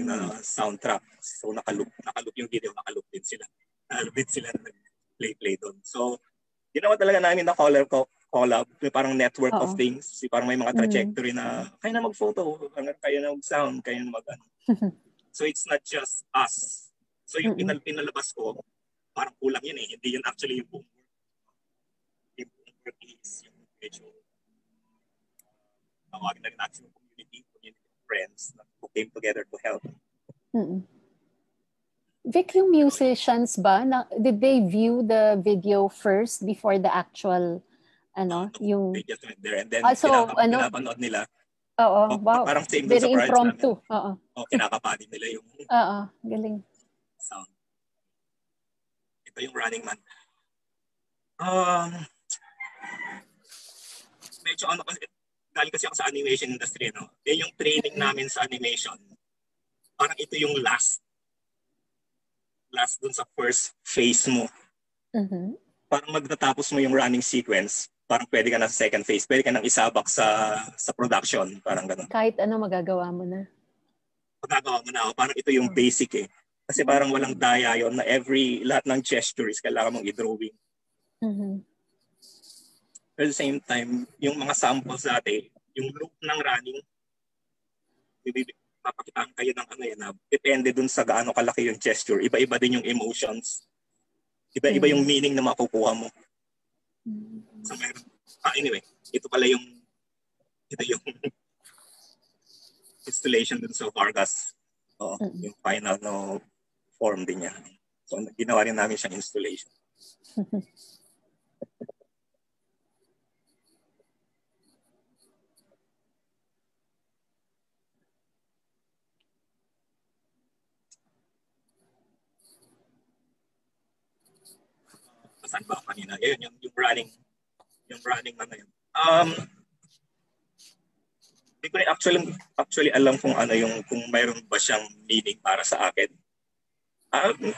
na soundtrack. So nakalup yung video, nakalup din sila. Nakalup din sila na nag-play doon. So ginawa talaga namin na collab, parang network of things. Parang may mga trajectory na kayo na mag-photo, kayo na mag-sound, kayo na mag-ano. So it's not just us. So yung pinalabas ko, parang kulang yun eh. Hindi yun actually yung boom work. Yung boom work is yung medyo tawagin na rin natin yung community friends who came together to help. Vic, yung musicians ba, did they view the video first before the actual, yung... They just went there and then pinapanood nila. Oo, wow. Parang same very sa impromptu. Kinakapanin nila yung galing. Sound. Ito yung Running Man. Medyo galing kasi ako sa animation industry, no? Yung training namin sa animation, parang ito yung last dun sa first phase mo. Parang magtatapos mo yung running sequence, parang pwede ka na sa second phase, pwede ka nang isabak sa production, parang gano'n. Kahit ano magagawa mo na. Magagawa mo na ako, parang ito yung basic eh. Kasi parang walang daya yon na lahat ng gestures kailangan mong i-drawing. At the same time, yung mga samples dati, yung loop ng running, papakitaan kayo ng depende dun sa gaano kalaki yung gesture. Iba-iba din yung emotions. Iba-iba yung meaning na makukuha mo. So, anyway, ito yung installation dun sa Vargas. Yung final form din niya. So, ginawa rin namin siyang installation. Saan ba kanina? Yun, yung running man na yun. Hindi ko rin actually alam kung kung mayroon ba siyang meaning para sa akin.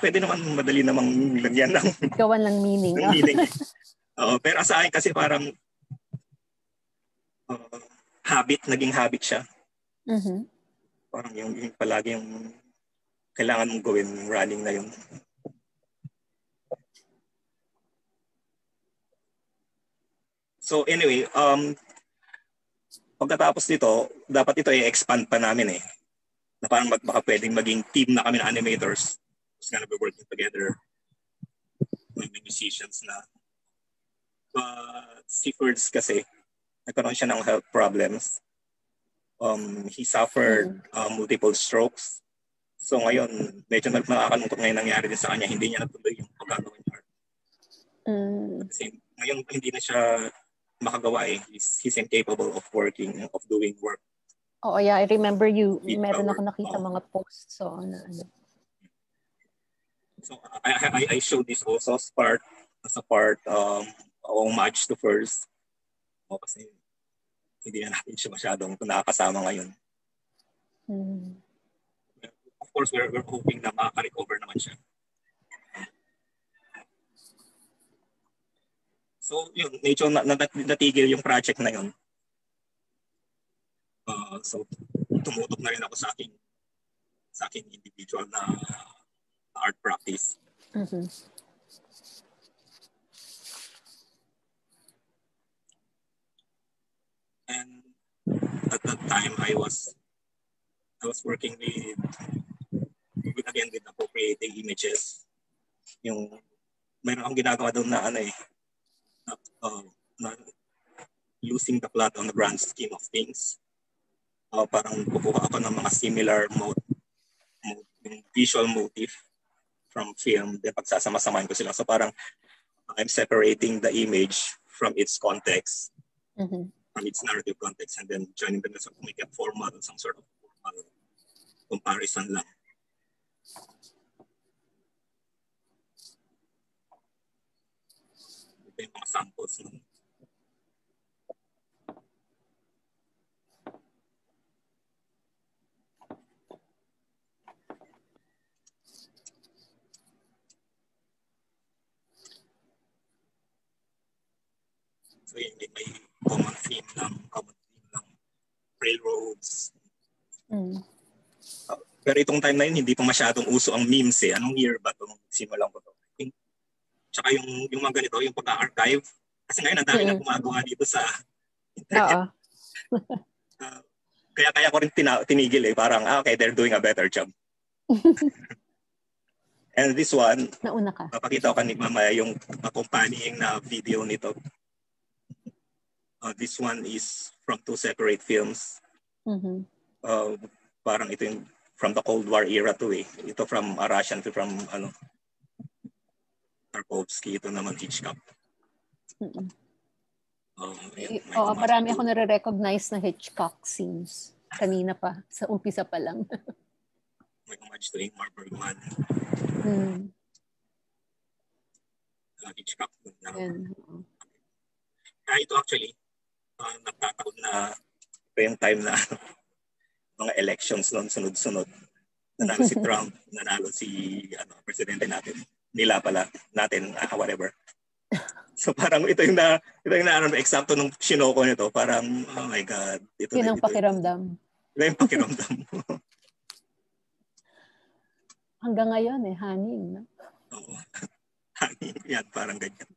Pwede naman madali namang lagyan ng gawan ng meaning. meaning. Pero sa akin kasi parang naging habit siya. Parang yung palagi yung kailangan mong gawin running na yun. So anyway, pagkatapos nito, dapat ito i-expand pa namin eh. Na parang baka pwedeng maging team na kami ng animators who's gonna be working together with the musicians na. But si Ferds kasi, nagkaroon siya ng health problems. He suffered multiple strokes. So ngayon, medyo nakakalungkot ngayon nangyari din sa kanya. Hindi niya natuloy yung pagkagawa niya. Kasi ngayon hindi na siya makagawa eh. He's incapable of working, of doing work. Oh yeah, I remember meron ako nakita mga posts so ano. So I showed this also as a part homage to First. Kasi hindi na natin siya masyadong nakakasama ngayon. Of course, we're hoping na makaka-recover naman siya. So yun, medyo natigil yung project na yun. So tumutok na rin ako sa aking individual na art practice. And at that time I was working with appropriating images. Yung mayroon akong ginagawa doon na na losing the plot on the grand scheme of things. Parang kukuha ako ng mga similar visual motif from film, then pagsasama-samahin ko sila. So parang I'm separating the image from its context, from its narrative context, and then joining them to make a formal, some sort of formal comparison lang. Ito yung mga samples nun. So yun, may common theme lang, railroads. Pero itong time na yun, hindi pa masyadong uso ang memes eh. Anong year ba itong simulan ko to? Tsaka yung mga ganito, yung pagka-archive. Kasi ngayon, ang dami na gumagawa dito sa internet. Kaya ko rin tinigil eh. Parang, okay, they're doing a better job. And this one, nauna ka. Papakita ko kanina mamaya yung accompanying na video nito. This one is from two separate films. Parang ito yung from the Cold War era to eh. Ito from a Russian film from Tarkovsky. Ito naman Hitchcock. Marami ako nare-recognize na Hitchcock scenes. Kanina pa, sa umpisa pa lang. May homage to Ingmar Bergman. Hitchcock. Ito actually, nagtataon na ito yung time na mga elections noon sunod-sunod. Nanalo si Trump, nanalo si presidente natin. Nila pala natin, whatever. So parang ito yung eksakto nung sinoko nito. Parang, oh my God. Yun ang pakiramdam. Ito yung pakiramdam mo. Hanggang ngayon hanging. No? Oo. Hanging. Yan, parang ganyan.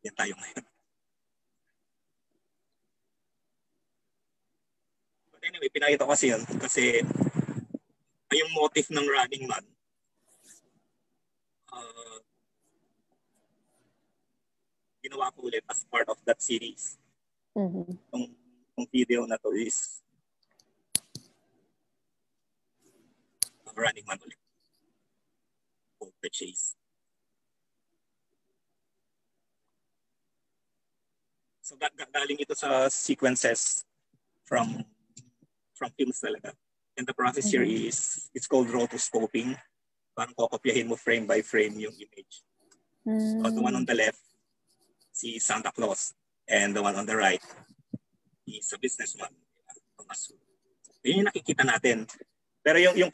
Yan tayo ngayon. But anyway, pinakita ko kasi yun. Kasi yung motif ng Running Man, ginawa ko ulit as part of that series. Yung video na to is Running Man ulit. The Chase. So galing ito sa sequences from films talaga. And the process here is, it's called rotoscoping. Parang kokopyahin mo frame by frame yung image. So the one on the left, si Santa Claus. And the one on the right, is a businessman. Yun yung nakikita natin. Pero yung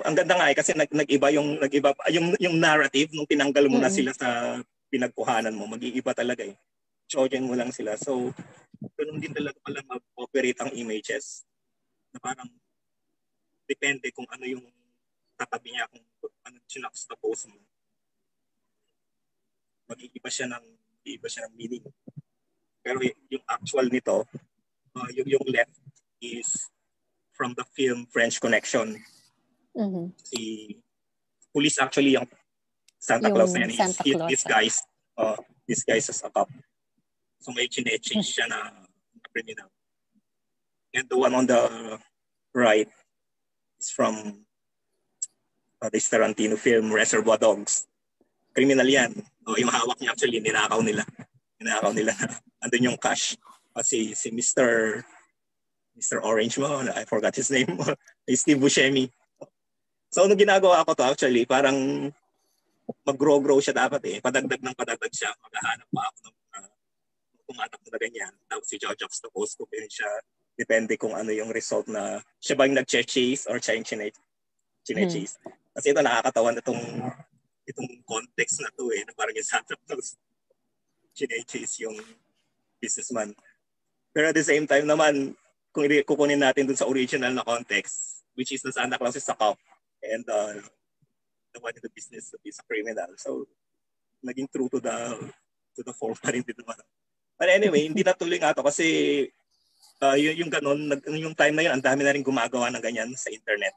ang ganda nga kasi nag-iba yung narrative nung tinanggal mo na sila sa pinagkuhanan mo, mag-iiba talaga eh. Chosen mo lang sila. So, ganun din talaga pala mag-operate ang images. Na parang depende kung ano yung tatabi niya, kung ano sinakstapose mo. Mag-iiba siya ng meaning. Pero yung actual nito, yung left is from the film French Connection. Si police actually yung Santa Claus na yan. This guy's as a cop. So may chine-change siya na criminal. And the one on the right is from this Tarantino film, Reservoir Dogs. Criminal yan. Yung hawak niya actually, ninakaw nila. Andun yung cash. Kasi si Mr. Orange mo, I forgot his name, Steve Buscemi. So, ano ginagawa ko to actually, parang mag-grow siya dapat Padagdag siya. Maghahanap pa ako ng tumatak na ganyan. Tapos si Jojox na post ko din siya. Depende kung ano yung result na siya ba yung nag-chase or siya yung chine-chase. Kasi ito nakakatawa na itong context na to na parang yung Santa Claus chine-chase yung businessman. Pero at the same time naman, kung kukunin natin dun sa original na context, which is the Santa Claus is a cop and the one in the business is a criminal. So, naging true to the form pa rin dito. But anyway, hindi natuloy nga to kasi yung ganun, yung time na yun, ang dami na rin gumagawa ng ganyan sa internet.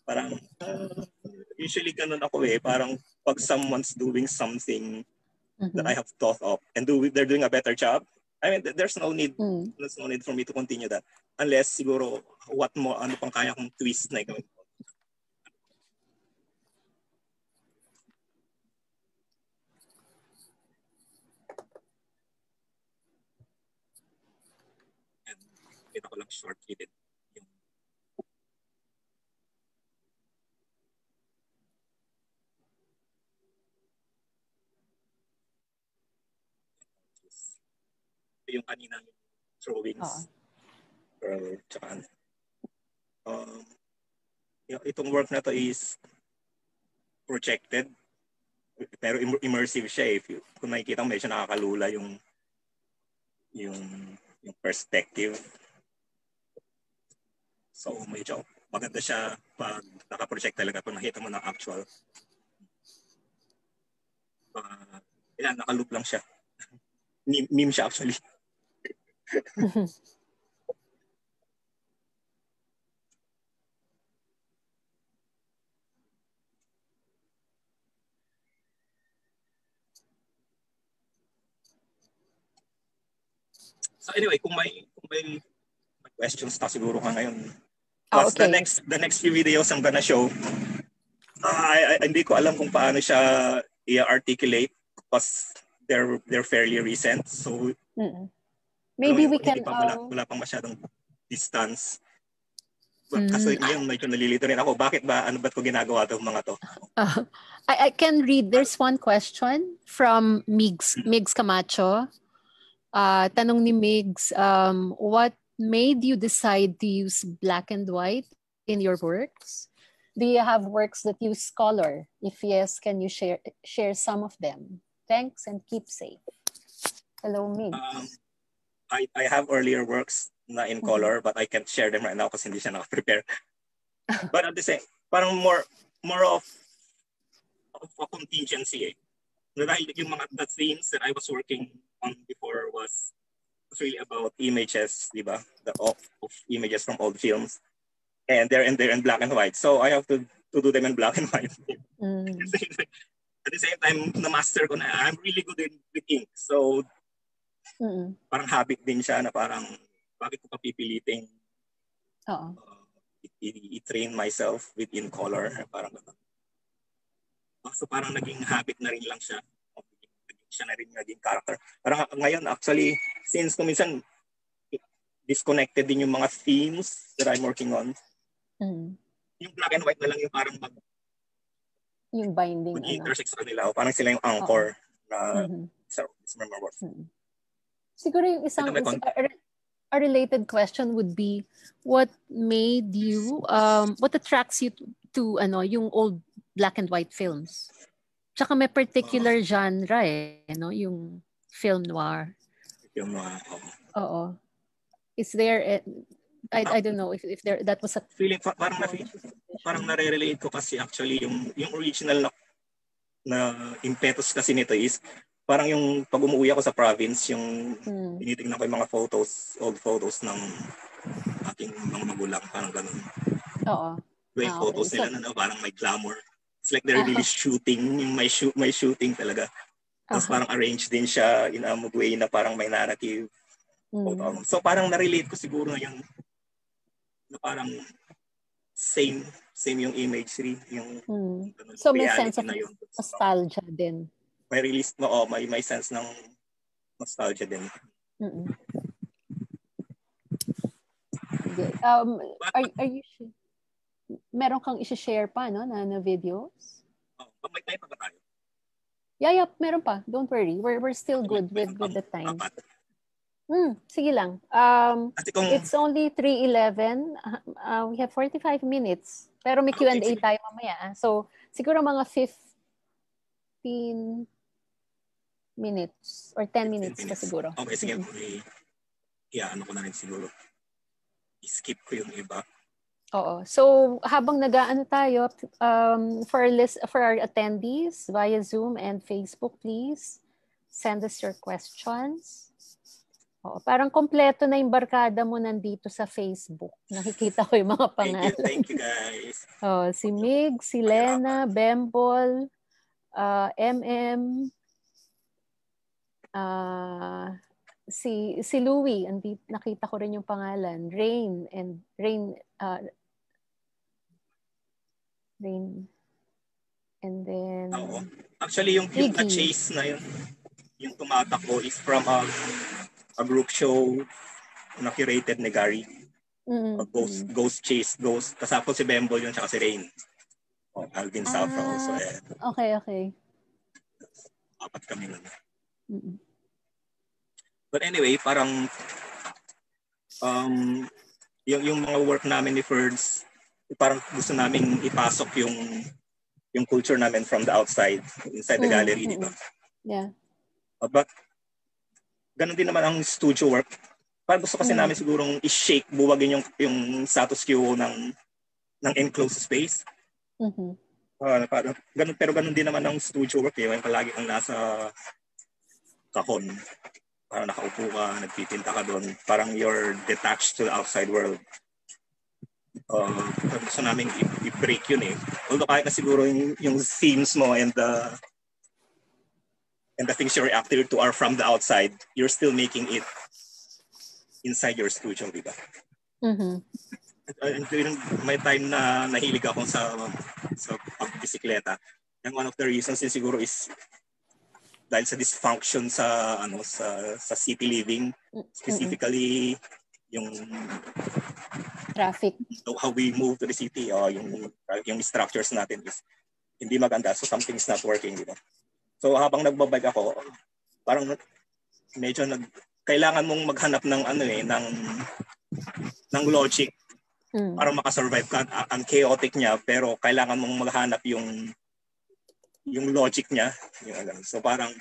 Parang, usually ganun ako parang pag someone's doing something that I have thought of and they're doing a better job, I mean, there's no need for me to continue that. Unless siguro, ano pang kaya kong twist na gawin ko. And kita ko lang short-headed. Yung kaninang drawings. Tsaka, itong work na to is projected pero immersive siya kung nakikita mo medyo nakakalula yung perspective. So medyo maganda siya pag naka-project talaga kung nakita mo ng actual. Naka-loop lang siya. Meme siya actually. So anyway, kung may questions na siguro ka ngayon. Plus the next few videos I'm gonna show, hindi ko alam kung paano siya i-articulate because they're fairly recent. So maybe we can wala pang masyadong distance. Kasi ngayon medyo nalilito rin ako. Bakit ba? Ba't ko ginagawa itong mga to? I can read. There's one question from Migs Camacho. Tanong ni Migs, what made you decide to use black and white in your works? Do you have works that use color? If yes, can you share some of them? Thanks and keep safe. Hello, Migs. I have earlier works na in color, but I can't share them right now kasi hindi siya naka-prepare. But at the same, parang more of a contingency. Dahil yung the themes that I was working on before was really about images, di ba? Of images from old films. And they're in black and white. So I have to do them in black and white. At the same time, na-master ko na I'm really good with ink. So parang habit din siya na parang bakit ko pa pipiliting i-train myself with in color. Parang so parang naging habit na rin lang siya. Siya na rin naging character. Parang ngayon actually, since kuminsan disconnected din yung mga themes that I'm working on, yung black and white na lang yung parang yung binding intersect sa kanila. Parang sila yung anchor na sa mga works. Siguro yung isang a related question would be, what made you what attracts you to yung old black and white films? Tsaka may particular genre yung film noir. Film noir. Oo. Is there I don't know if there that was a feeling parang nare-relate ko kasi actually yung original na impetus kasi nito is parang yung pag umuwi ako sa province, yung tinitingnan ko yung mga old photos ng aking mga magulang, parang ganun. Oo. Yung photos nila na parang may glamour. It's like they're really shooting, yung may shooting talaga. Tapos parang arranged din siya in a way na parang may narrative. So parang na-relate ko siguro yung na parang same yung imagery, yung so may sense of nostalgia din. May release may sense ng nostalgia din. Are you meron kang i-share pa no na videos? May time pa ba tayo? Yeah, meron pa. Don't worry. We're still good with the time. Sige lang. It's only 3:11. We have 45 minutes. Pero may Q&A tayo mamaya. So, siguro mga 15 minutes or 10 minutes pa siguro. Okay, sige. Ano ko na rin siguro. I-skip ko yung iba. Oo. So, habang nag-aano tayo, for our attendees via Zoom and Facebook, please send us your questions. Oo, parang kompleto na yung barkada mo nandito sa Facebook. Nakikita ko yung mga pangalan. Thank you guys. Si Mig, si Lena, Bembol, MM, si Louie, nakita ko rin yung pangalan. Rain, and then actually yung chase na yun, yung tumatakbo is from a group show na curated ni Gary. Ghost Chase, kasapos si Bembol yun, tsaka si Rain. Alvin Safra also. Okay. Apat kami nun. But anyway, parang yung mga work namin ni Ferds, parang gusto namin ipasok yung culture namin from the outside, inside the gallery, di ba? Yeah. But ganun din naman ang studio work. Parang gusto kasi namin sigurong i-shake, buwagin yung status quo ng enclosed space. Parang ganun din naman ang studio work. Yung palagi kang nasa kahon. Parang nakaupo ka, nagpipinta ka doon. Parang you're detached to the outside world. Gusto namin i-break yun eh. Although kahit na siguro yung themes mo and the things you're reacting to are from the outside, you're still making it inside your studio, di ba? And may time na nahilig ako sa pagbisikleta. And one of the reasons din siguro is dahil sa dysfunction sa city living, specifically yung traffic. How we move to the city, yung structures natin is hindi maganda, so something's not working, di ba? So habang nagbabike ako, parang medyo kailangan mong maghanap ng ng logic para makasurvive ka. Ang chaotic niya, pero kailangan mong maghanap yung logic niya. So parang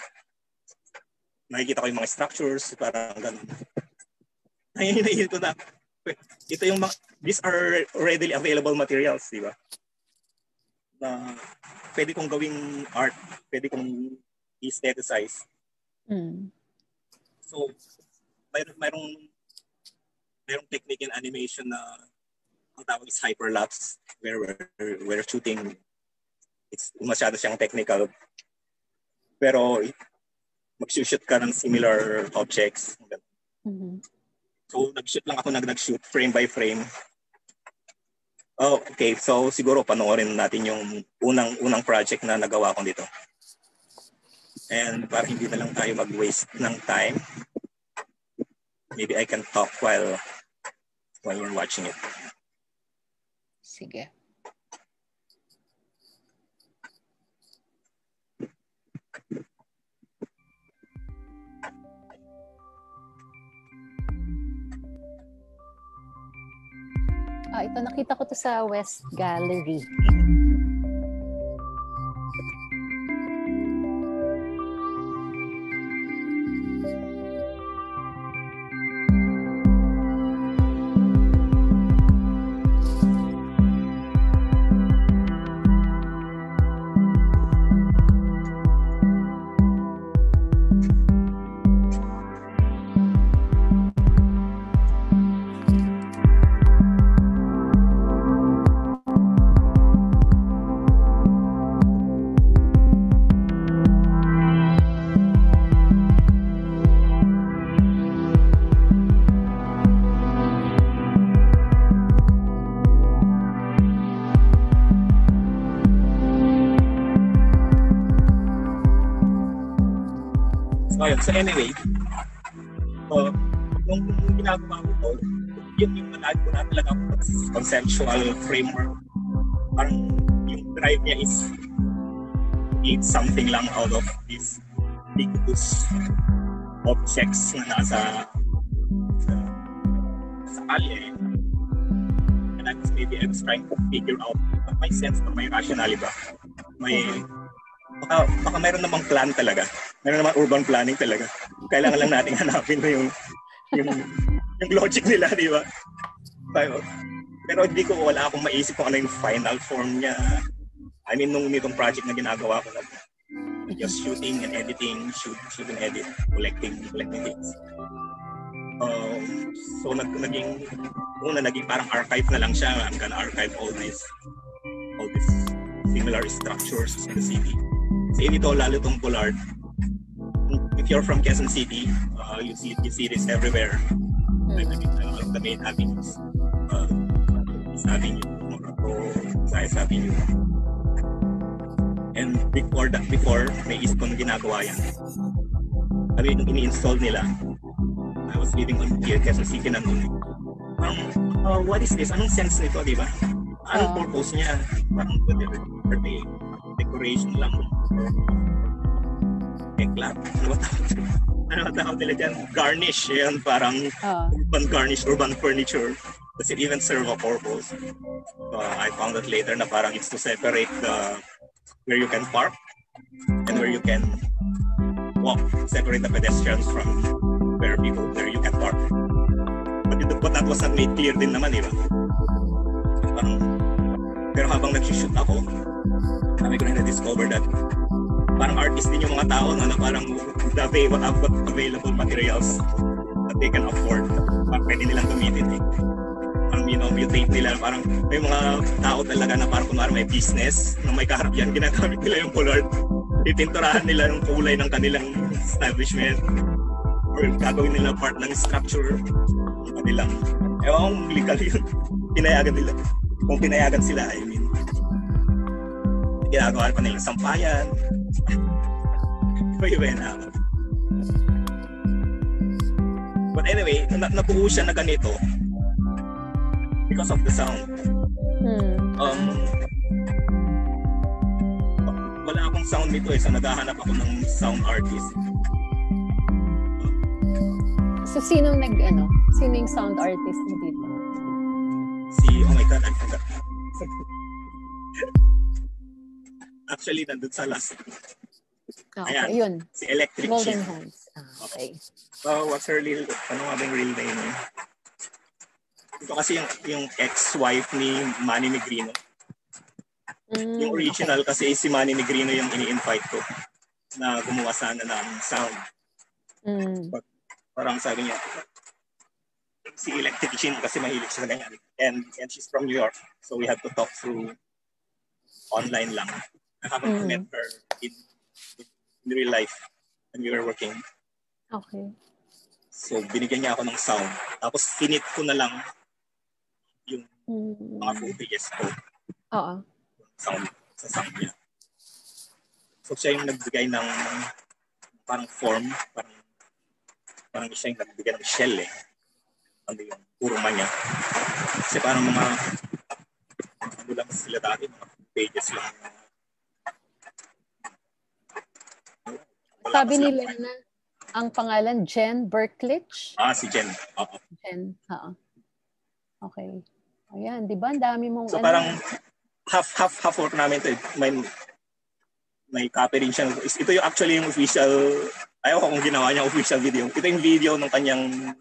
nakikita ko yung mga structures, parang ganun. Nahihinahil ko na. Ito yung these are readily available materials, di ba? Na pwede kong gawing art, pwede kong i-aestheticize. So, mayroong technique in animation na ang tawag is hyperlapse, where we're shooting. It's masyado siyang technical. Pero mag-shoot ka ng similar objects. So, nag-shoot lang ako, nag-shoot frame by frame. Okay, so siguro panoorin natin yung unang project na nagawa ko dito. And para hindi na lang tayo mag-waste ng time, maybe I can talk while you're watching it. Sige. Ito nakita ko to sa West Gallery. So, ayun. So, anyway, yung ginagawa ko to, yung malagi ko na talaga conceptual framework. Parang yung drive niya is need something lang out of these ubiquitous objects na nasa kalye. And I was trying to figure out may sense na may rationale ba? May baka mayroon namang plan talaga. Mayroon namang urban planning talaga. Kailangan lang natin hanapin na yung logic nila, di ba? Pero hindi ko, wala akong maisip kung ano yung final form niya. I mean, nitong project na ginagawa ko na just shooting and editing, shoot and edit, collecting things. So naging parang archive na lang siya. I'm gonna archive all these similar structures in the city. Kasi dito, lalo itong Bullard. If you're from Quezon City, you see this everywhere. Like the main avenues. East Avenue, Morato, Zayas Avenue. And before may ISKCON ginagawa yan. Sabi nung ini-install nila, I was living on here, Quezon City na noon. What is this? Anong sense nito, di ba? Anong purpose niya? Parang birthday decoration lang. Eklat. Ano tawag nila dyan? Garnish. Yan, parang urban garnish, urban furniture. Does it even serve a purpose? I found out later na parang it's to separate where you can park and where you can walk. Separate the pedestrians from where you can park. But that was not made clear din naman, di ba? Pero habang nag-shoot ako, sabi ko na na-discover that parang artist din yung mga tao na parang what available materials that they can afford. Parang pwede nilang gamitin. Parang mutate nila. Parang may mga tao talaga na parang kunwari may business na may kaharap yan. Ginagamit nila yung Bullard. Itinturahan nila yung kulay ng kanilang establishment or gagawin nila part ng structure ng kanilang. Ewan, legal yun. Pinayagan nila. Kung pinayagan sila, I mean. Ginagawa pa nilang sampayan. Iba-iba na. But anyway, nabuo siya na ganito because of the sound. Wala akong sound nito so naghahanap ako ng sound artist. So sino yung sound artist mo dito? Oh my God, I forgot. Actually, nandun sa last. Okay, yun. Si Electric Golden Sheep. Hands. Okay. So, what's her real, ano nga ba yung real name niya? Ito kasi yung ex-wife ni Manny Negrino. Yung original kasi si Manny Negrino yung ini-invite ko na gumawa sana ng sound. But, parang sabi niya, si Electric Sheep kasi mahilig siya sa ganyan. And she's from New York. So, we had to talk through online lang. I haven't met her in real life when we were working. Okay. So, binigyan niya ako ng sound. Tapos, finit ko na lang yung mga footages ko. Oo. Sound, sa sound niya. So, siya yung nagbigay ng parang form. Parang siya yung nagbigay ng shell eh. Ano yung kuruma niya. Kasi parang mga ano lang sila dati, mga pages lang. Sabi nila na ang pangalan Jen Berklich? Si Jen. Oo. Jen, okay. Ayan, di ba? Ang dami mong So parang half work namin ito. May copy rin siya. Ito yung actually yung official, ayaw ko kung ginawa niya official video. Ito yung video ng kanyang,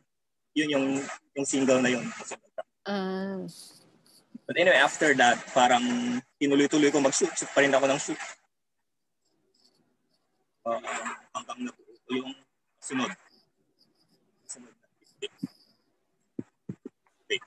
yun yung single na yun. But anyway, after that, parang tinuloy-tuloy ko mag-shoot. Shoot pa rin ako ng shoot. Hanggang nabuo ko yung sunod. Wait.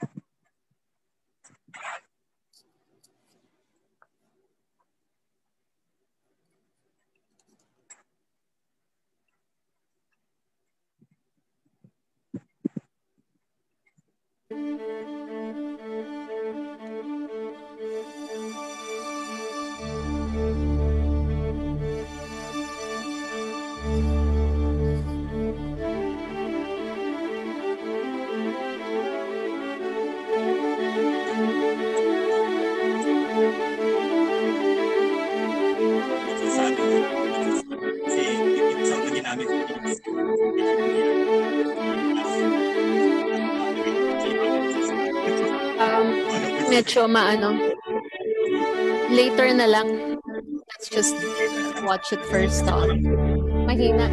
medyo maano. Later na lang. Let's just watch it first. Mahina.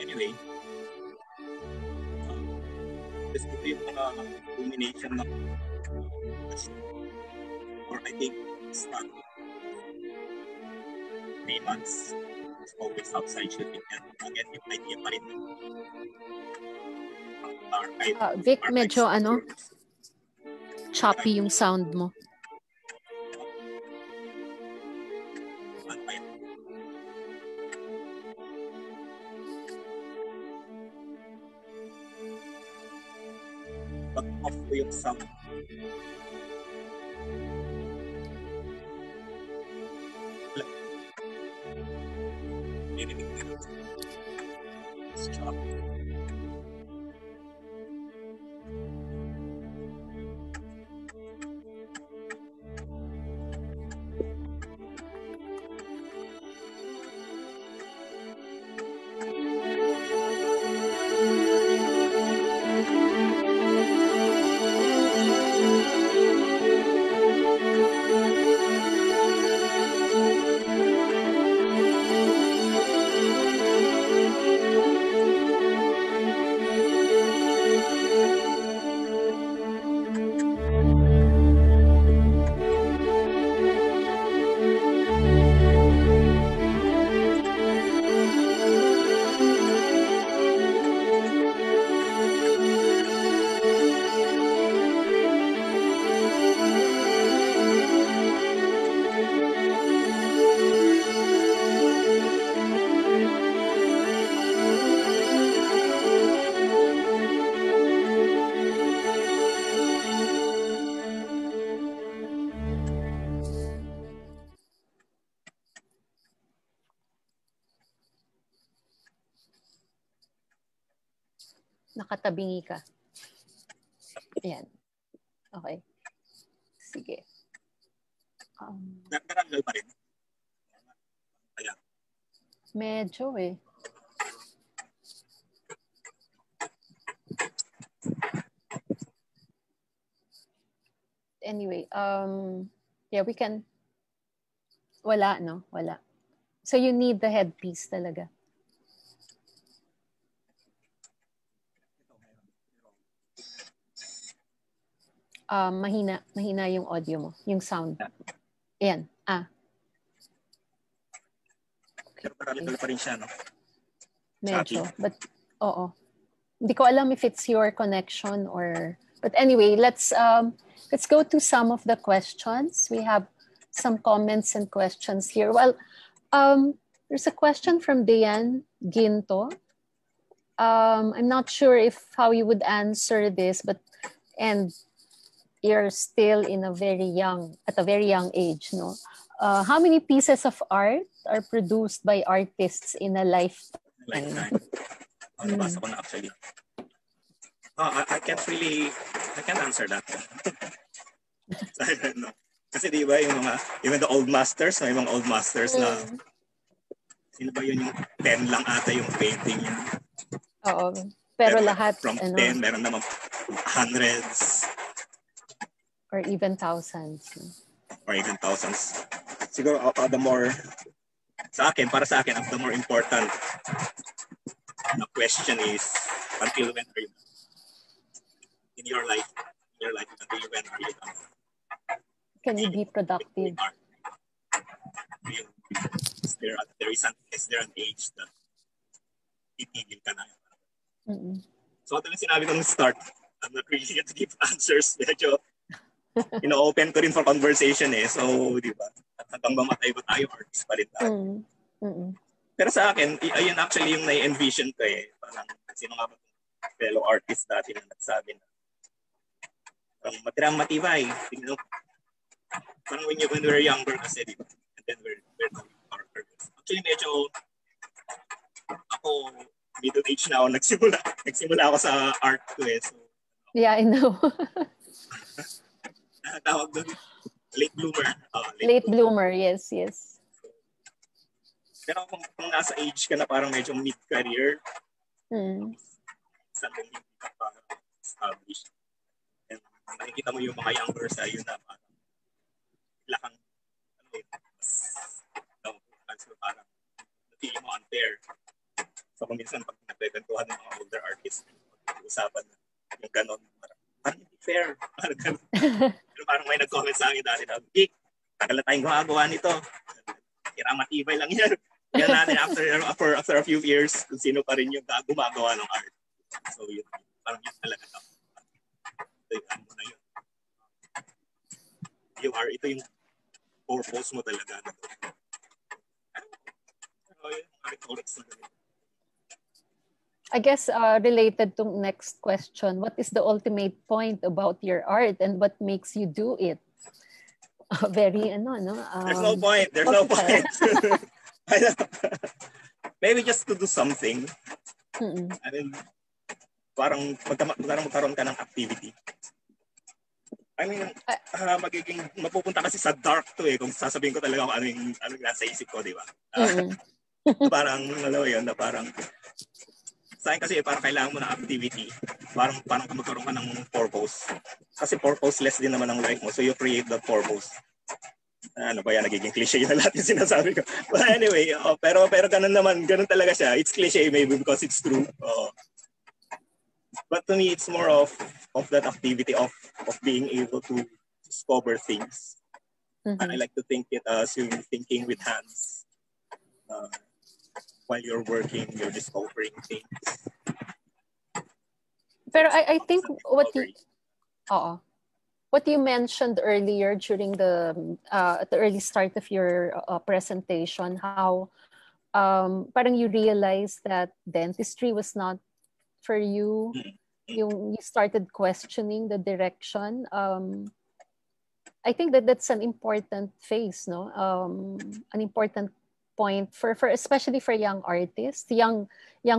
Anyway, this ito yung mga culmination ng or I think start 3 months. It's always outside shooting. And again, yung idea pa rin. Vic, medyo choppy yung sound mo. But off ko yung sound. Stop. Nakatabingi ka. Ayan. Okay. Sige. Nagtarangal pa rin. Kaya. Medyo eh. Anyway, yeah, we can. Wala, no? Wala. So you need the headpiece talaga. Mahina yung audio mo, yung sound. Ayan. Pero parang pa rin siya, no? Medyo. But, oo. Hindi ko alam if it's your connection or... But anyway, let's go to some of the questions. We have some comments and questions here. Well, there's a question from Diane Ginto. I'm not sure how you would answer this, and you're still at a very young age, no? How many pieces of art are produced by artists in a lifetime? Nabasa ko na actually. I can't answer that. I don't know. Kasi di ba yung the old masters, may mga old masters na Sino ba yun yung 10 lang ata yung painting niya? Oo. Pero lahat, from 10, meron naman hundreds. Or even thousands. Or even thousands. Siguro, the more, para sa akin, the more important the question is, until when are you done? In your life, until when are you done? Can you be productive? Is there an age that titigil ka na? Mm-mm. So, ito lang sinabi ko nung start. I'm not really going to give answers. Medyo, open ko rin for conversation eh. So, di ba? Hanggang mamatay ba tayo, artist pa rin tayo. Pero sa akin, ayun actually yung na-envision ko eh. Parang, sino nga ba fellow artist dati na nagsabi na parang matirang matibay. Parang when we were younger kasi, di ba? And then we're our purpose. Actually, medyo ako, middle age na ako, nagsimula ako sa art ko eh. So, yeah, I know. Tawag doon, late bloomer. Late bloomer, yes. Pero kung nasa age ka na parang medyo mid-career, something hindi ka pa established. And nakikita mo yung mga younger sa iyo na parang lakang, parang napili mo unfair. So kung minsan pag nagkwentuhan ng mga older artists, usapan na yung ganon, parang hindi fair. Parang ganon. Pero parang may nag-comment sa akin dati na, Vic, tagal na tayong gumagawa nito. Kira matibay lang yan. Yan natin after a few years kung sino pa rin yung gumagawa ng art. So yun, parang yun talaga. Ano na yun. Ito yung purpose mo talaga. I guess related to next question, what is the ultimate point about your art and what makes you do it? Very there's no point. Maybe just to do something. I mean, parang magkaroon ka ng activity. I mean, mapupunta kasi sa dark to eh, kung sasabihin ko talaga kung ano yung nasa isip ko, di ba? Parang, yun, na parang, sa akin kasi parang kailangan mo ng activity. Parang magkaroon ka ng purpose. Kasi purposeless din naman ang life mo, so you create that purpose. Ano ba yan, nagiging cliche yun na lahat yung sinasabi ko. But anyway, pero ganun talaga siya. It's cliche maybe because it's true. But to me, it's more of that activity of being able to discover things. I like to think it as you're thinking with hands. While you're working, you're discovering things. Pero I think what you mentioned earlier during the at the early start of your presentation, how parang you realized that dentistry was not for you. You started questioning the direction. I think that's an important phase, no? An important point for especially for young artists, young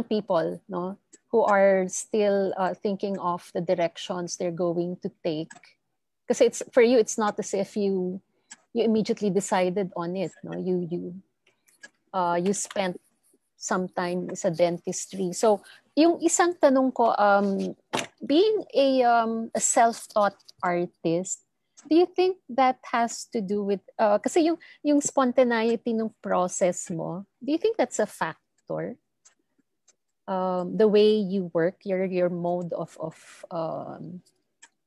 people, no, who are still thinking of the directions they're going to take. Because it's for you, it's not as if you immediately decided on it, no. You spent some time sa dentistry. So, yung isang tanong ko, being a self-taught artist, do you think that has to do with kasi yung spontaneity ng process mo, do you think that's a factor? The way you work, your mode of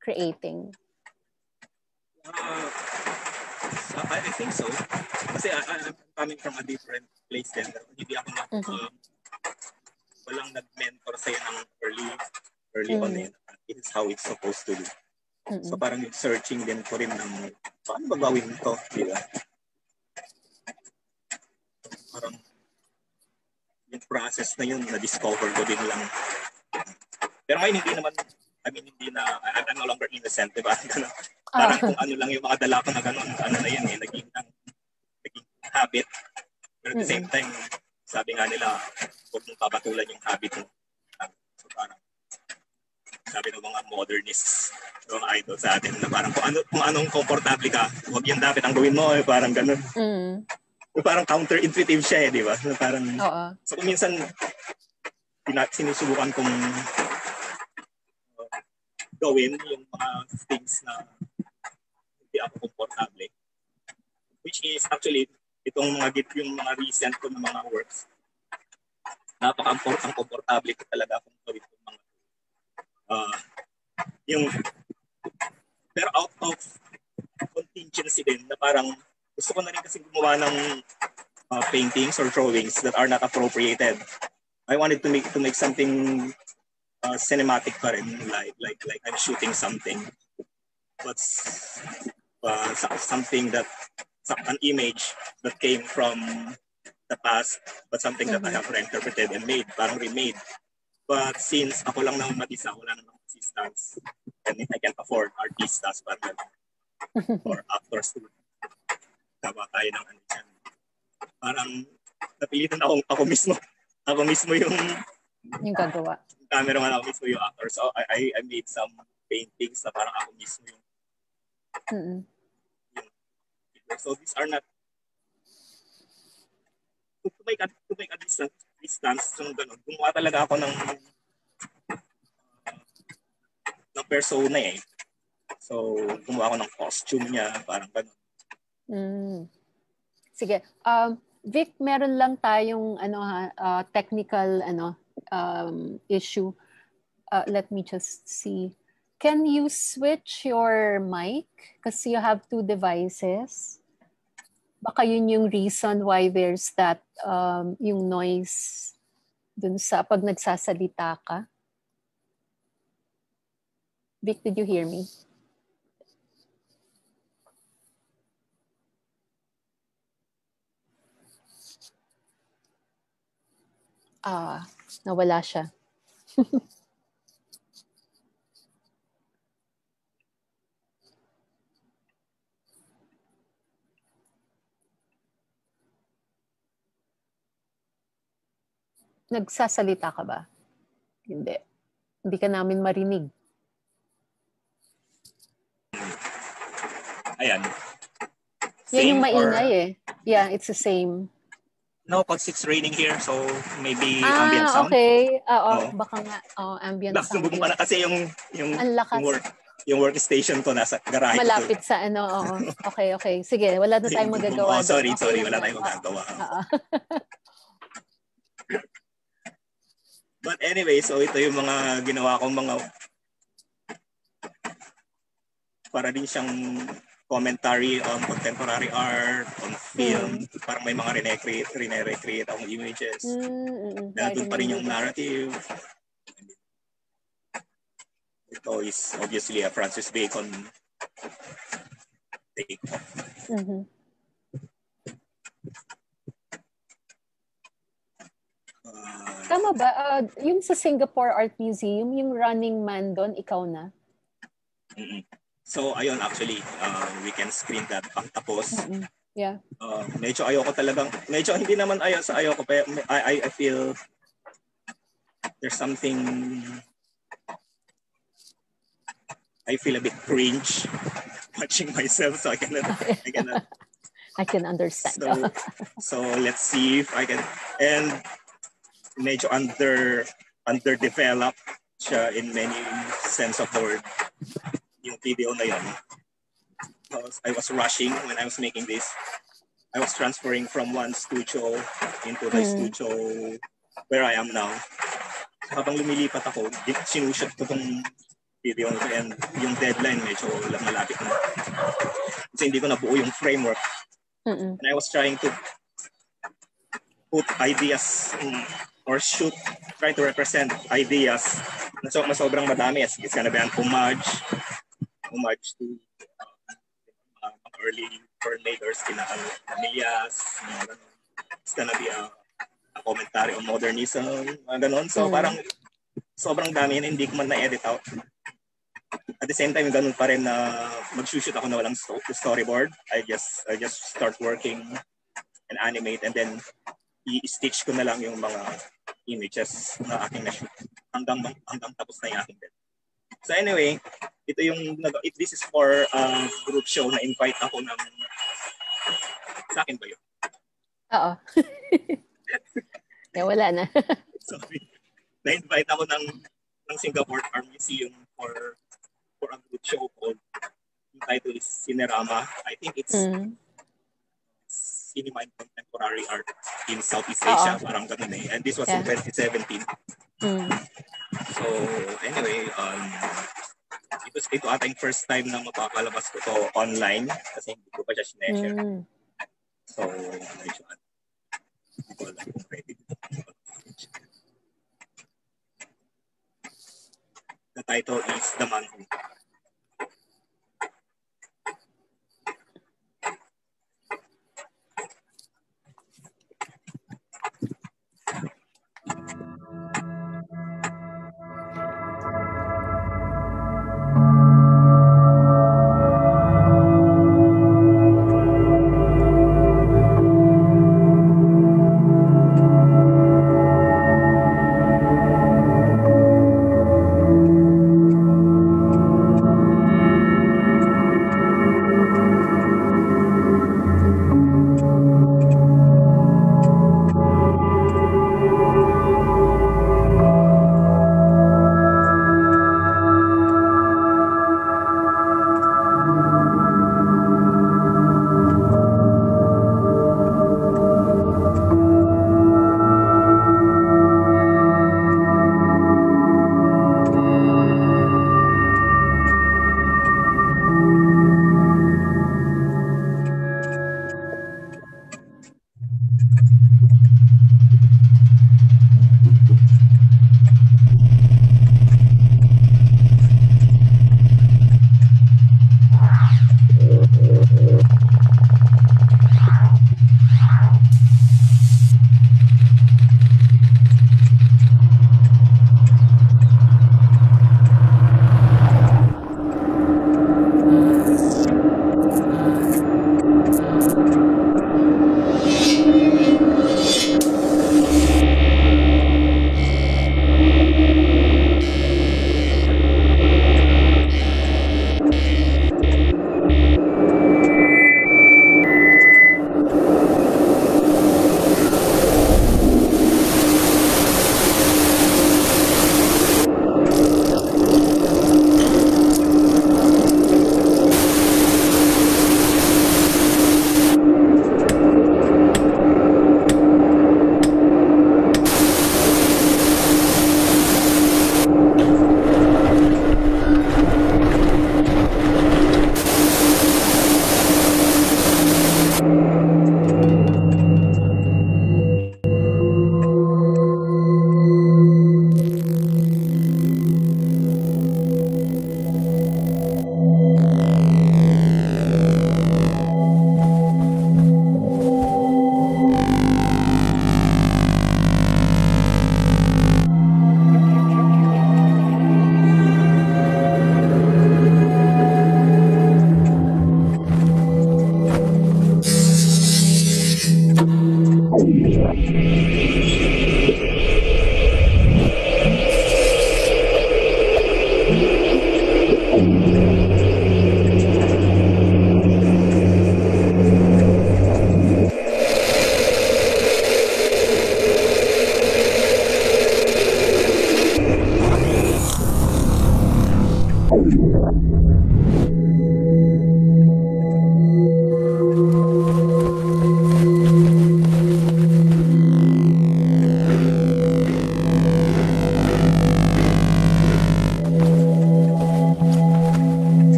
creating. I think so. Kasi I'm coming from a different place din. Hindi ako walang nag-mentor sa'yo ng early on eh. This is how it's supposed to do. So parang searching din ko rin ng paano ba gawin ito, di ba? Parang yung process na yun, na-discover ko din lang. Pero ngayon hindi naman, I'm no longer innocent, di ba? Parang kung ano lang yung mga dala ko na gano'n, ano na yan eh, naging habit. Pero at the same time, sabi nga nila, huwag mong papatulan yung habit mo. So parang, sabi ng mga modernists, mga idol sa atin, na parang kung anong komportable ka, huwag yan dapat ang gawin mo, eh, parang gano'n. parang counterintuitive siya di ba? Parang, so kung minsan, sinusubukan kong gawin yung mga things na hindi ako komportable. Which is actually, yung mga recent ko na mga works, napaka-komportable ko talaga kung gawin yung mga pero out of contingency din na parang gusto ko na rin kasi gumawa ng paintings or drawings that are not appropriated. I wanted to make something cinematic pa rin, like I'm shooting something, but something that an image that came from the past, but something that I have reinterpreted and made, parang remade. But since ako lang naman mag-isa, wala namang assistants, and I can't afford artistas or actors to tama tayo ng ano dyan. Parang napilitan ako mismo yung gagawa. Cameraman, ako mismo yung actor. So I made some paintings na parang ako mismo yung so these are not to make a distance yung ganun. Gumawa talaga ako ng persona eh. So gumawa ako ng costume niya, parang ganun. Sige. Vic, meron lang tayong technical issue. Let me just see. Can you switch your mic? Kasi you have 2 devices. Baka yun yung reason why there's that yung noise dun sa pag nagsasalita ka. Vic, did you hear me? Nawala siya. Nagsasalita ka ba? Hindi. Hindi ka namin marinig. Ayan. Yan yung maingay eh. Yeah, it's the same. No, because it's raining here, so maybe ambient sound. Okay. Baka nga ambient sound. Nasubukan ko na kasi yung workstation ko nasa garahe. Malapit sa Okay. Sige, wala na tayong magagawa. Sorry, wala tayong magagawa. But anyway, so ito yung mga ginawa kong mga para din siyang commentary on contemporary art, on film. Parang may mga rine-recreate akong images. Nandun pa rin yung narrative. Ito is obviously a Francis Bacon take off. Tama ba? Yung sa Singapore Art Museum, yung Running Man doon, ikaw na? So, ayun, actually, we can screen that pagtapos. Yeah. Medyo hindi naman ayoko, pero I feel there's something, I feel a bit cringe watching myself, so I cannot I can understand. So let's see if I can, and medyo underdeveloped siya in many sense of the word. Yung video na yun. I was rushing when I was making this. I was transferring from one studio into the studio where I am now. So, habang lumilipat ako, sinushoot ko tong video and yung deadline medyo malapit na. Kasi hindi ko nabuo yung framework. And I was trying to put ideas or try to represent ideas na sobrang madami. It's gonna be an homage to early filmmakers, kina Camillas, it's gonna be a commentary on modernism, ganon. So parang sobrang dami yun, hindi ko man na-edit out. At the same time, ganun pa rin na mag-shoot ako na walang storyboard. I just start working and animate and then i-stitch ko na lang yung mga images na aking na-shoot hanggang tapos na yung aking bed. So anyway, this is for a group show na invite ako ng, sa akin ba yun? Oo. Yeah, wala na. Sorry. Na-invite ako ng Singapore Art Museum for a good show called, yung title is Cinerama. I think it's Cinema and Contemporary Art in Southeast Asia. Parang ganun eh. And this was in 2017. So anyway, ito ata yung first time na mapakalabas ko to online kasi hindi ko pa siya sineshare. So, medyo hindi ko alam kung ready. The title is The Man Who.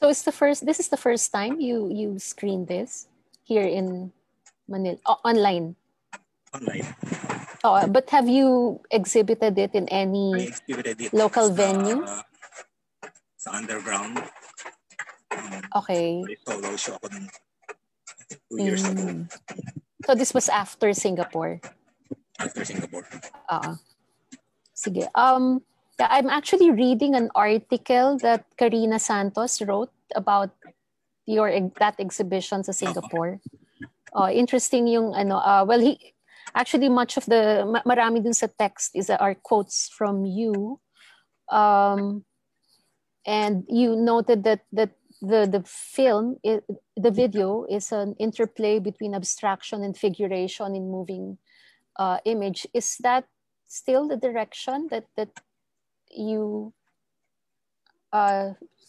So this is the first time you screened this here in Manila, online. Online. Oh, but have you exhibited it in I any exhibited it local sa, venues? Sa underground. Okay. May solo show ako dun 2 years ago. So this was after Singapore? After Singapore. Sige. Yeah, I'm actually reading an article that Karina Santos wrote about that exhibition sa Singapore. Interesting yung well, actually much of the marami dun sa text are quotes from you. And you noted that the film, the video is an interplay between abstraction and figuration in moving image. Is that still the direction that you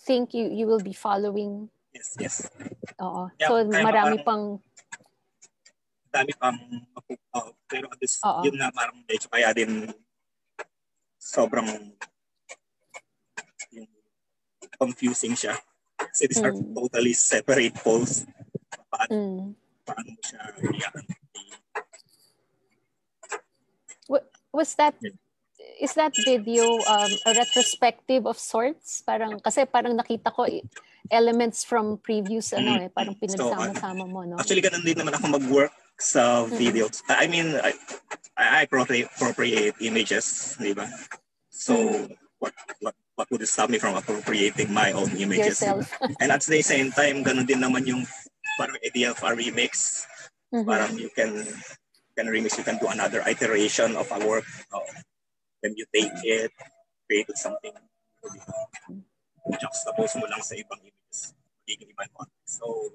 think you will be following? Yes. Oo. Yeah, So marami pang dami pang pero yun nga parang medyo kaya din sobrang confusing siya. Kasi these are totally separate poles. Paano mo siya Is that video a retrospective of sorts? Kasi parang nakita ko elements from previous parang pinagsama-sama mo, no? Actually, ganun din naman ako mag-work sa videos. I mean, I appropriate images, di ba? So, what would stop me from appropriating my own images? Yourself. And at the same time, ganun din naman yung parang idea of a remix. Parang you can remix, you can do another iteration of a work. Then you take it, create something. Juxtapose mo lang sa ibang images. Magiging ibang context. So,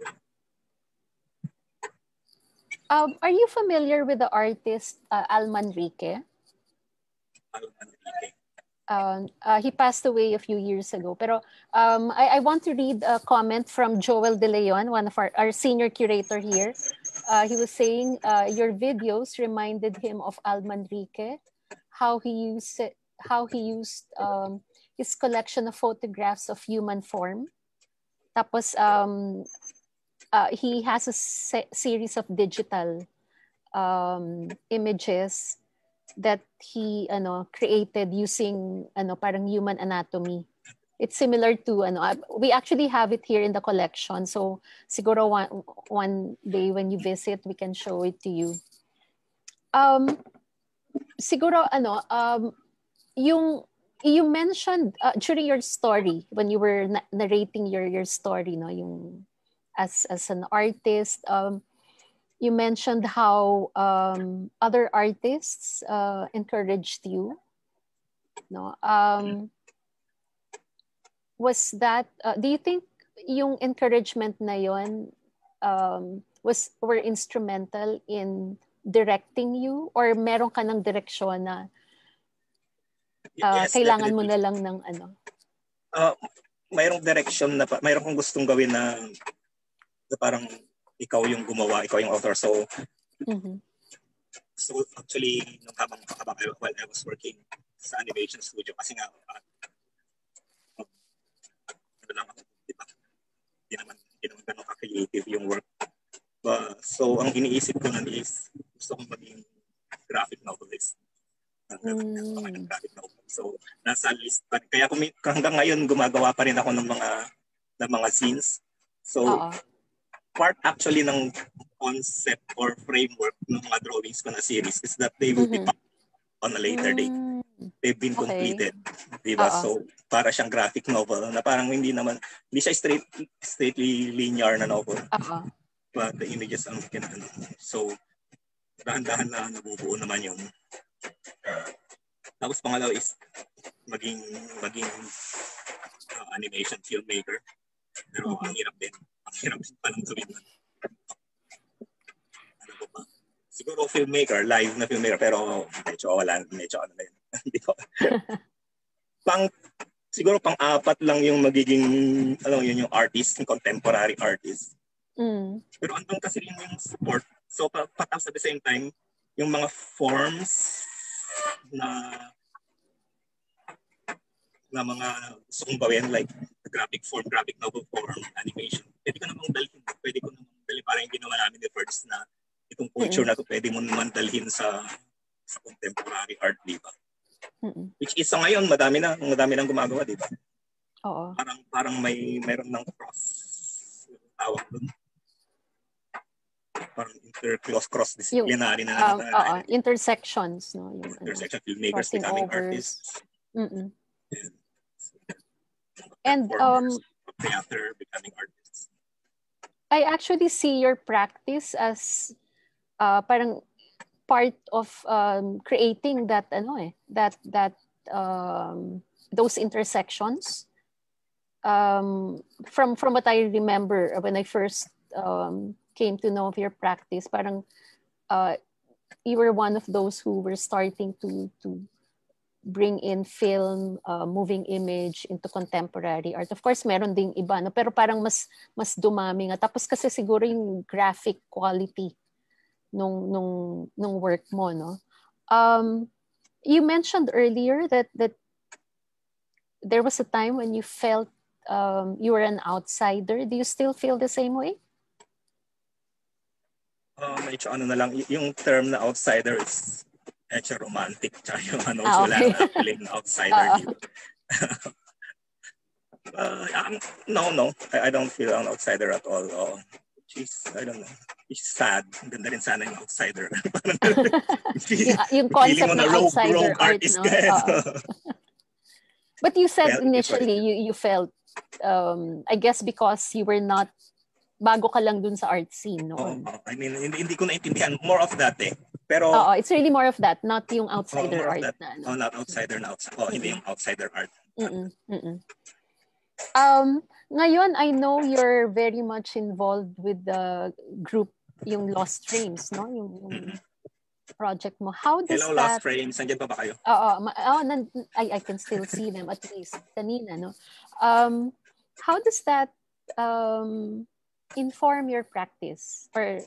are you familiar with the artist Al Manrique? He passed away a few years ago. Pero I want to read a comment from Joel De Leon, one of our senior curator here. He was saying your videos reminded him of Al Manrique, how he used his collection of photographs of human form. Tapos he has a series of digital images that he created using parang human anatomy. It's similar to we actually have it here in the collection, so siguro one day when you visit we can show it to you. Siguro you mentioned during your story when you were narrating your story, no, yung as an artist, you mentioned how other artists encouraged you, no? Was that do you think yung encouragement na yon were instrumental in directing you, or meron ka ng direksyon na yes, kailangan mo definitely. na lang ng mayroong direction na mayroong kong gustong gawin na parang ikaw yung gumawa, ikaw yung author. So so actually nung habang while I was working sa animation studio, kasi nga hindi naman ganun ka-creative yung work. So ang iniisip ko nun is gusto kong maging graphic novelist. Graphic novel. So nasa list, kaya hanggang ngayon gumagawa pa rin ako ng mga scenes. So part actually ng concept or framework ng mga drawings ko na series is that they will be on a later date. They've been completed, diba? So para siyang graphic novel na parang hindi siya straightly linear na novel. But the images ang so dahan-dahan na nabubuo naman yun. Tapos pangalawa is maging animation filmmaker. Pero ang hirap din. Ang hirap din palang gawin. Ano ba? Siguro filmmaker, live na filmmaker, pero medyo ano na yun. Siguro pang-apat lang yung magiging, yun yung artist, yung contemporary artist. Pero andun kasi rin yung support. So tapos at the same time, yung mga forms na mga gusto kong gawin, like graphic novel form, animation. Pwede ko namang dalhin. Parang yung ginawa namin the first na itong culture na to pwede mo naman dalhin sa contemporary art, di ba? Which is sa ngayon, madami nang gumagawa, di ba? Oo. Parang mayroon ng tawag doon. Parang cross-disciplinary na intersections, no? Yung intersection, filmmakers becoming artists. And theater becoming artists. I actually see your practice as parang part of creating that those intersections. From what I remember when I first came to know of your practice, parang you were one of those who were starting to bring in film, moving image into contemporary art. Of course, meron ding iba, no? Pero parang mas dumami nga. Tapos kasi siguro yung graphic quality nung work mo, no? You mentioned earlier that there was a time when you felt you were an outsider. Do you still feel the same way? Medyo na lang, yung term na outsider is medyo romantic. Tsaka yung Okay. wala feeling na outsider. No. I don't feel an outsider at all. I don't know. It's sad. Ganda rin sana yung outsider. yung concept ng outsider rogue art, artist, no? But you said initially you felt, I guess because you were not, bago ka lang dun sa art scene, no? I mean, hindi ko naintindihan. More of that eh. Pero it's really more of that, not yung outsider art. Not outsider na outsider. Hindi yung outsider art. Ngayon, I know you're very much involved with the group, yung Lost Frames, no? Yung project mo. How does Hello, Lost Frames. Nandiyan pa ba kayo? I can still see them at least kanina, no? How does that inform your practice? Or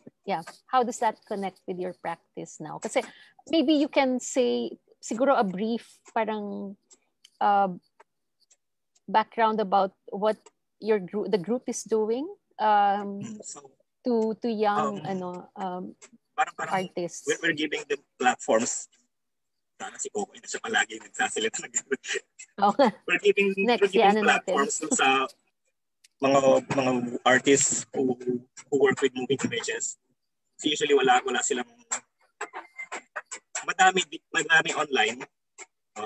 how does that connect with your practice now? Kasi maybe you can say siguro a brief parang background about what the group is doing to young parang artists. We're giving them platforms. Sana si Coco na siya palagi nagsasalita ng We're giving platforms sa mga artists who work with moving images. So usually wala silang madami online,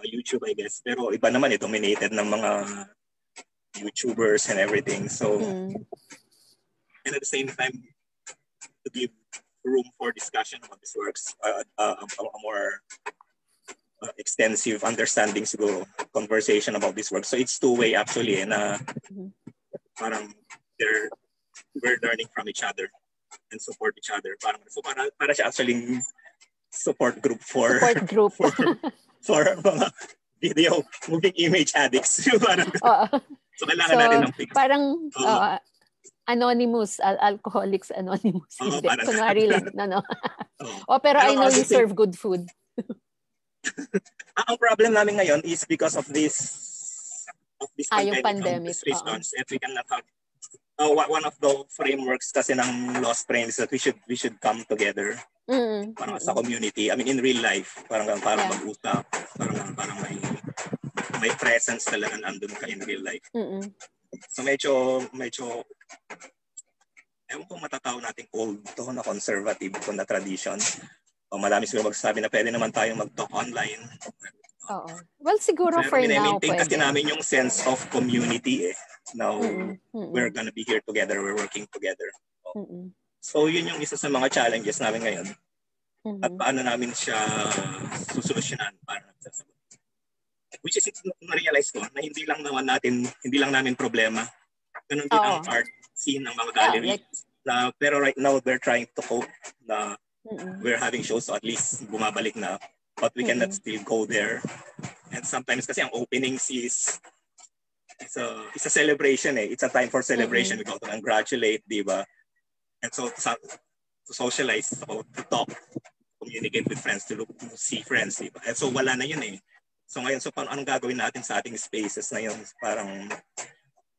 YouTube I guess, pero iba naman dominated ng mga YouTubers and everything. So and at the same time to give room for discussion about these works, a more extensive understanding siguro, conversation about this work. So it's two-way actually, and parang we're learning from each other and support each other. So para siya actually support group for mga video moving image addicts. So kailangan natin ng fix. Parang Anonymous, Alcoholics Anonymous. Kunwari lang. No. Pero I know you serve good food. Ang problem namin ngayon is because of this yung pandemic. Restrictions, and we cannot have one of the frameworks kasi ng Lost Frames that we should come together parang sa community. I mean in real life, parang mag-usap, parang may presence talaga nandun ka in real life. So medyo ewan kung matatawag natin old to na conservative to na tradition. Marami siguro magsasabi na pwede naman tayong mag-talk online. Oo. Well, siguro for now pwede. Kasi namin yung sense of community eh. Now, we're gonna be here together. We're working together. So, yun yung isa sa mga challenges namin ngayon. At paano namin siya susolusyonan para nagsasagot. Which is, na-realize ko na hindi lang namin problema. Ganun din ang art scene ng mga gallery. Pero right now, we're trying to cope na we're having shows, so at least bumabalik na. But we cannot still go there. And sometimes kasi ang openings is it's a celebration eh. It's a time for celebration. We go to congratulate, di ba? And so to socialize, to talk, communicate with friends, to see friends, di ba? And so wala na yun eh. So ngayon, paano anong gagawin natin sa ating spaces na yun? Parang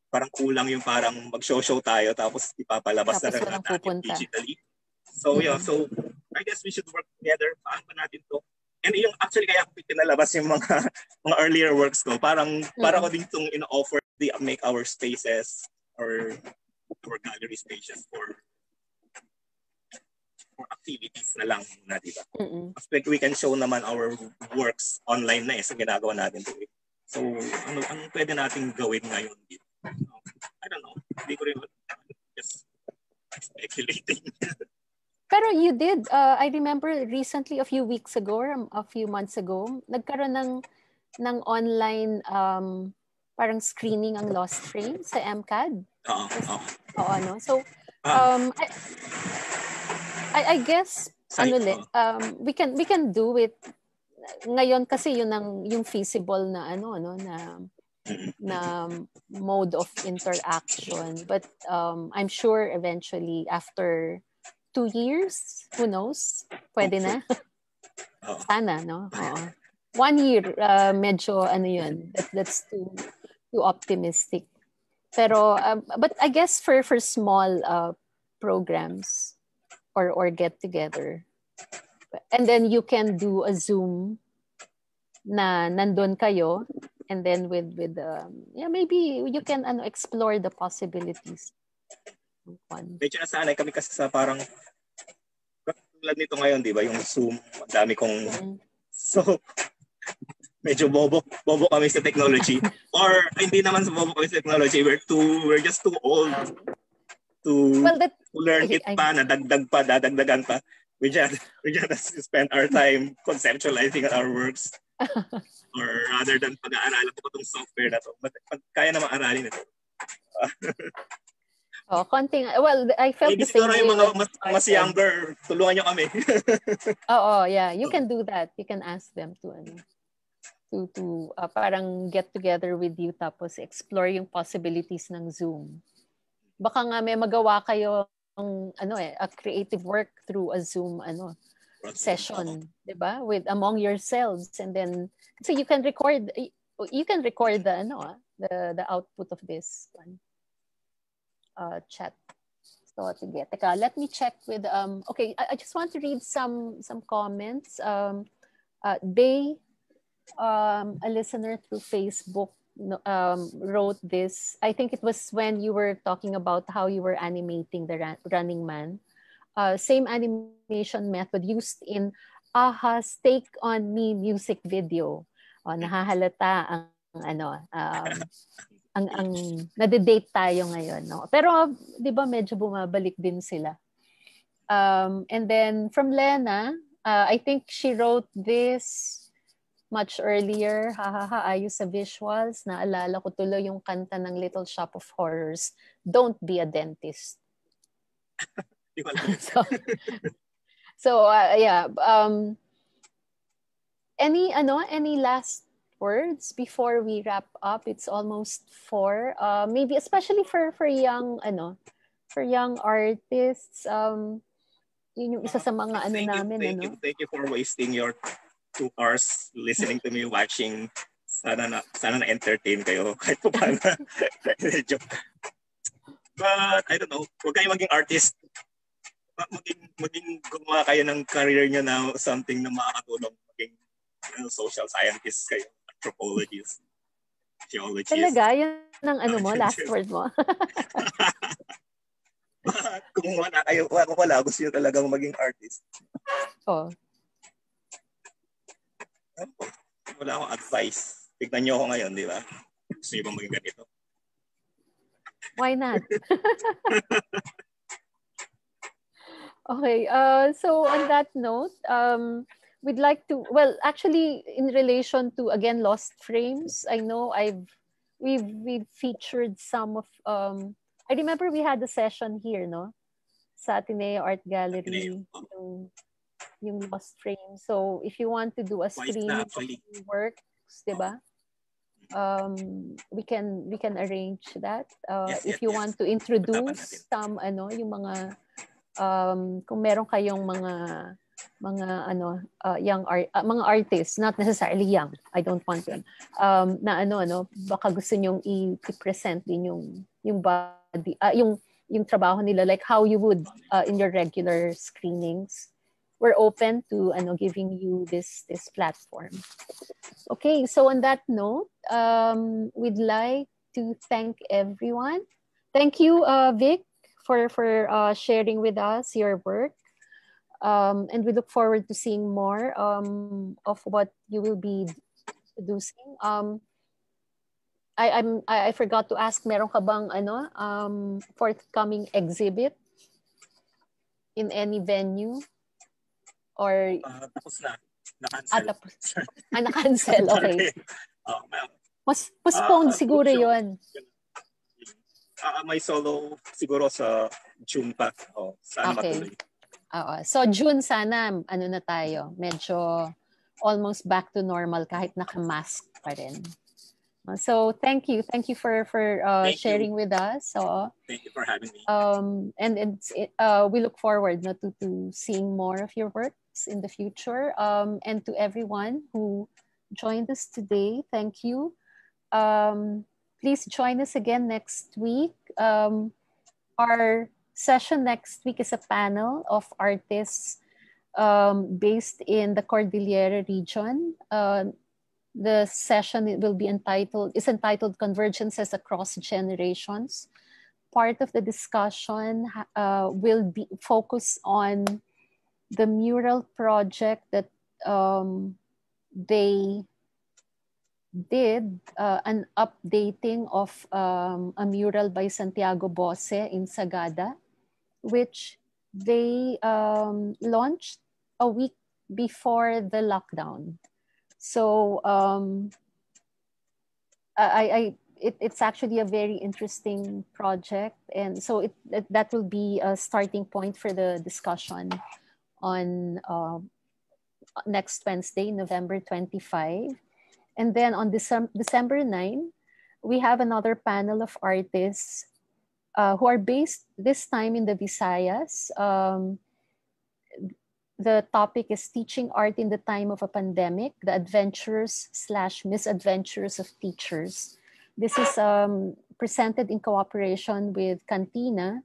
parang kulang yung parang mag-show tayo tapos ipapalabas Tapos na lang walang natin pupunta. digitally. So yeah, so I guess we should work together. Paano ba natin to? And yung actually kaya ko pinalabas yung mga earlier works ko, parang para ko din itong in-offer, make our spaces or our gallery spaces for activities na lang na, di ba? We can show naman our works online na so ginagawa natin to. So, ano pwede nating gawin ngayon dito? I don't know. Hindi ko rin just speculating. Pero you did, I remember recently, a few weeks ago, or a few months ago, nagkaroon ng online parang screening ang Lost Frame sa MCAD. Oo, no? So, I guess, we can do it. Ngayon kasi yun yung feasible na na mode of interaction. But I'm sure eventually after 2 years, who knows? Pwede na. Sana, no? Oo. 1 year, medyo yun. That's too optimistic. Pero, but I guess for small programs or get together, and then you can do a Zoom na nandun kayo, and then with maybe you can explore the possibilities. Medyo nasanay kami kasi sa parang tulad nito ngayon, di ba? Yung Zoom, ang dami kong so medyo bobo kami sa technology. Or hindi naman sa bobo kami sa technology, we're just too old to learn it pa, dadagdagan pa. We just spend our time conceptualizing our works. Or rather than pag-aaralan ko itong software na to. But kaya naman aralin ito. Konting, well, I felt the same way. Yung mga mas younger, tulungan nyo kami. Yeah, you can do that. You can ask them to parang get together with you tapos explore yung possibilities ng Zoom. Baka nga may magawa kayo a creative work through a Zoom session, 'di ba? With among yourselves, and then so you can record the output of this one. Chat. So teka, let me check with okay, I just want to read some comments. They a listener through Facebook wrote this. I think it was when you were talking about how you were animating the Running Man. Same animation method used in AHA's Take on Me music video. Nahahalata ang nade-date tayo ngayon, no? Pero 'di ba medyo bumabalik din sila. And then from Lena, I think she wrote this much earlier. Ayos sa visuals. Naalala ko tuloy yung kanta ng Little Shop of Horrors, Don't Be a Dentist. Yeah. Any last words before we wrap up? It's almost 4. Maybe especially for young artists. Yun yung isa sa mga Thank you for wasting your 2 hours listening to me, watching. Sana na-entertain kayo kahit pa paano. But I don't know, huwag kayo maging artist. Maging gumawa kayo ng career nyo na something na makakatulong. Maging social scientist kayo, anthropologist, geologist. Talaga? Yan ang last word mo? Kung wala, gusto nyo talagang maging artist. Wala akong advice. Tignan nyo ako ngayon, di ba? Gusto nyo bang maging ganito? Why not? Okay. So on that note, we'd like to, well, actually, in relation to, again, Lost Frames, I know we've featured some of, I remember we had a session here, no? Sa Ateneo Art Gallery, yung Lost Frames. So if you want to do a screening of works, diba? We can arrange that. If you want to introduce some, yung mga, kung meron kayong mga mga artists, not necessarily young, I don't want them, na baka gusto nyong i-present din yung body, yung trabaho nila, like how you would in your regular screenings. We're open to giving you this platform. Okay, so on that note, we'd like to thank everyone. Thank you, Vic, for sharing with us your work. And we look forward to seeing more of what you will be producing. I forgot to ask, meron ka bang forthcoming exhibit in any venue? Or tapos na. Na-cancel. Na-cancel, okay. Postponed siguro yun. May solo siguro sa June pa. Sana matuloy. So June sana, na tayo, medyo almost back to normal kahit naka-mask pa rin. So thank you for sharing with us. So thank you for having me. And we look forward to seeing more of your works in the future. And to everyone who joined us today, thank you. Please join us again next week. Our session next week is a panel of artists based in the Cordillera region. The session is entitled Convergences Across Generations. Part of the discussion will be focused on the mural project that they did, an updating of a mural by Santiago Bosse in Sagada, which they launched a week before the lockdown. So it's actually a very interesting project, and so that will be a starting point for the discussion on next Wednesday, November 25. And then on December 9, we have another panel of artists who are based this time in the Visayas. The topic is Teaching Art in the Time of a Pandemic, the Adventures/Misadventures of Teachers. This is presented in cooperation with Cantina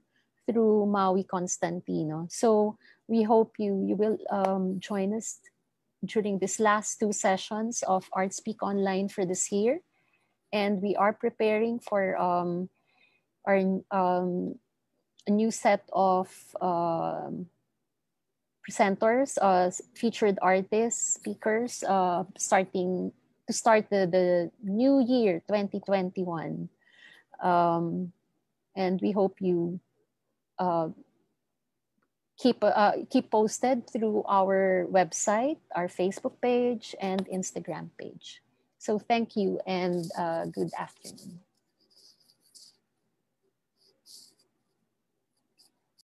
through Maui Constantino. So we hope you will join us during these last two sessions of Art Speak Online for this year. And we are preparing for our a new set of presenters, featured artists, speakers, starting to start the new year 2021. And we hope you keep posted through our website, our Facebook page, and Instagram page. So thank you, and good afternoon.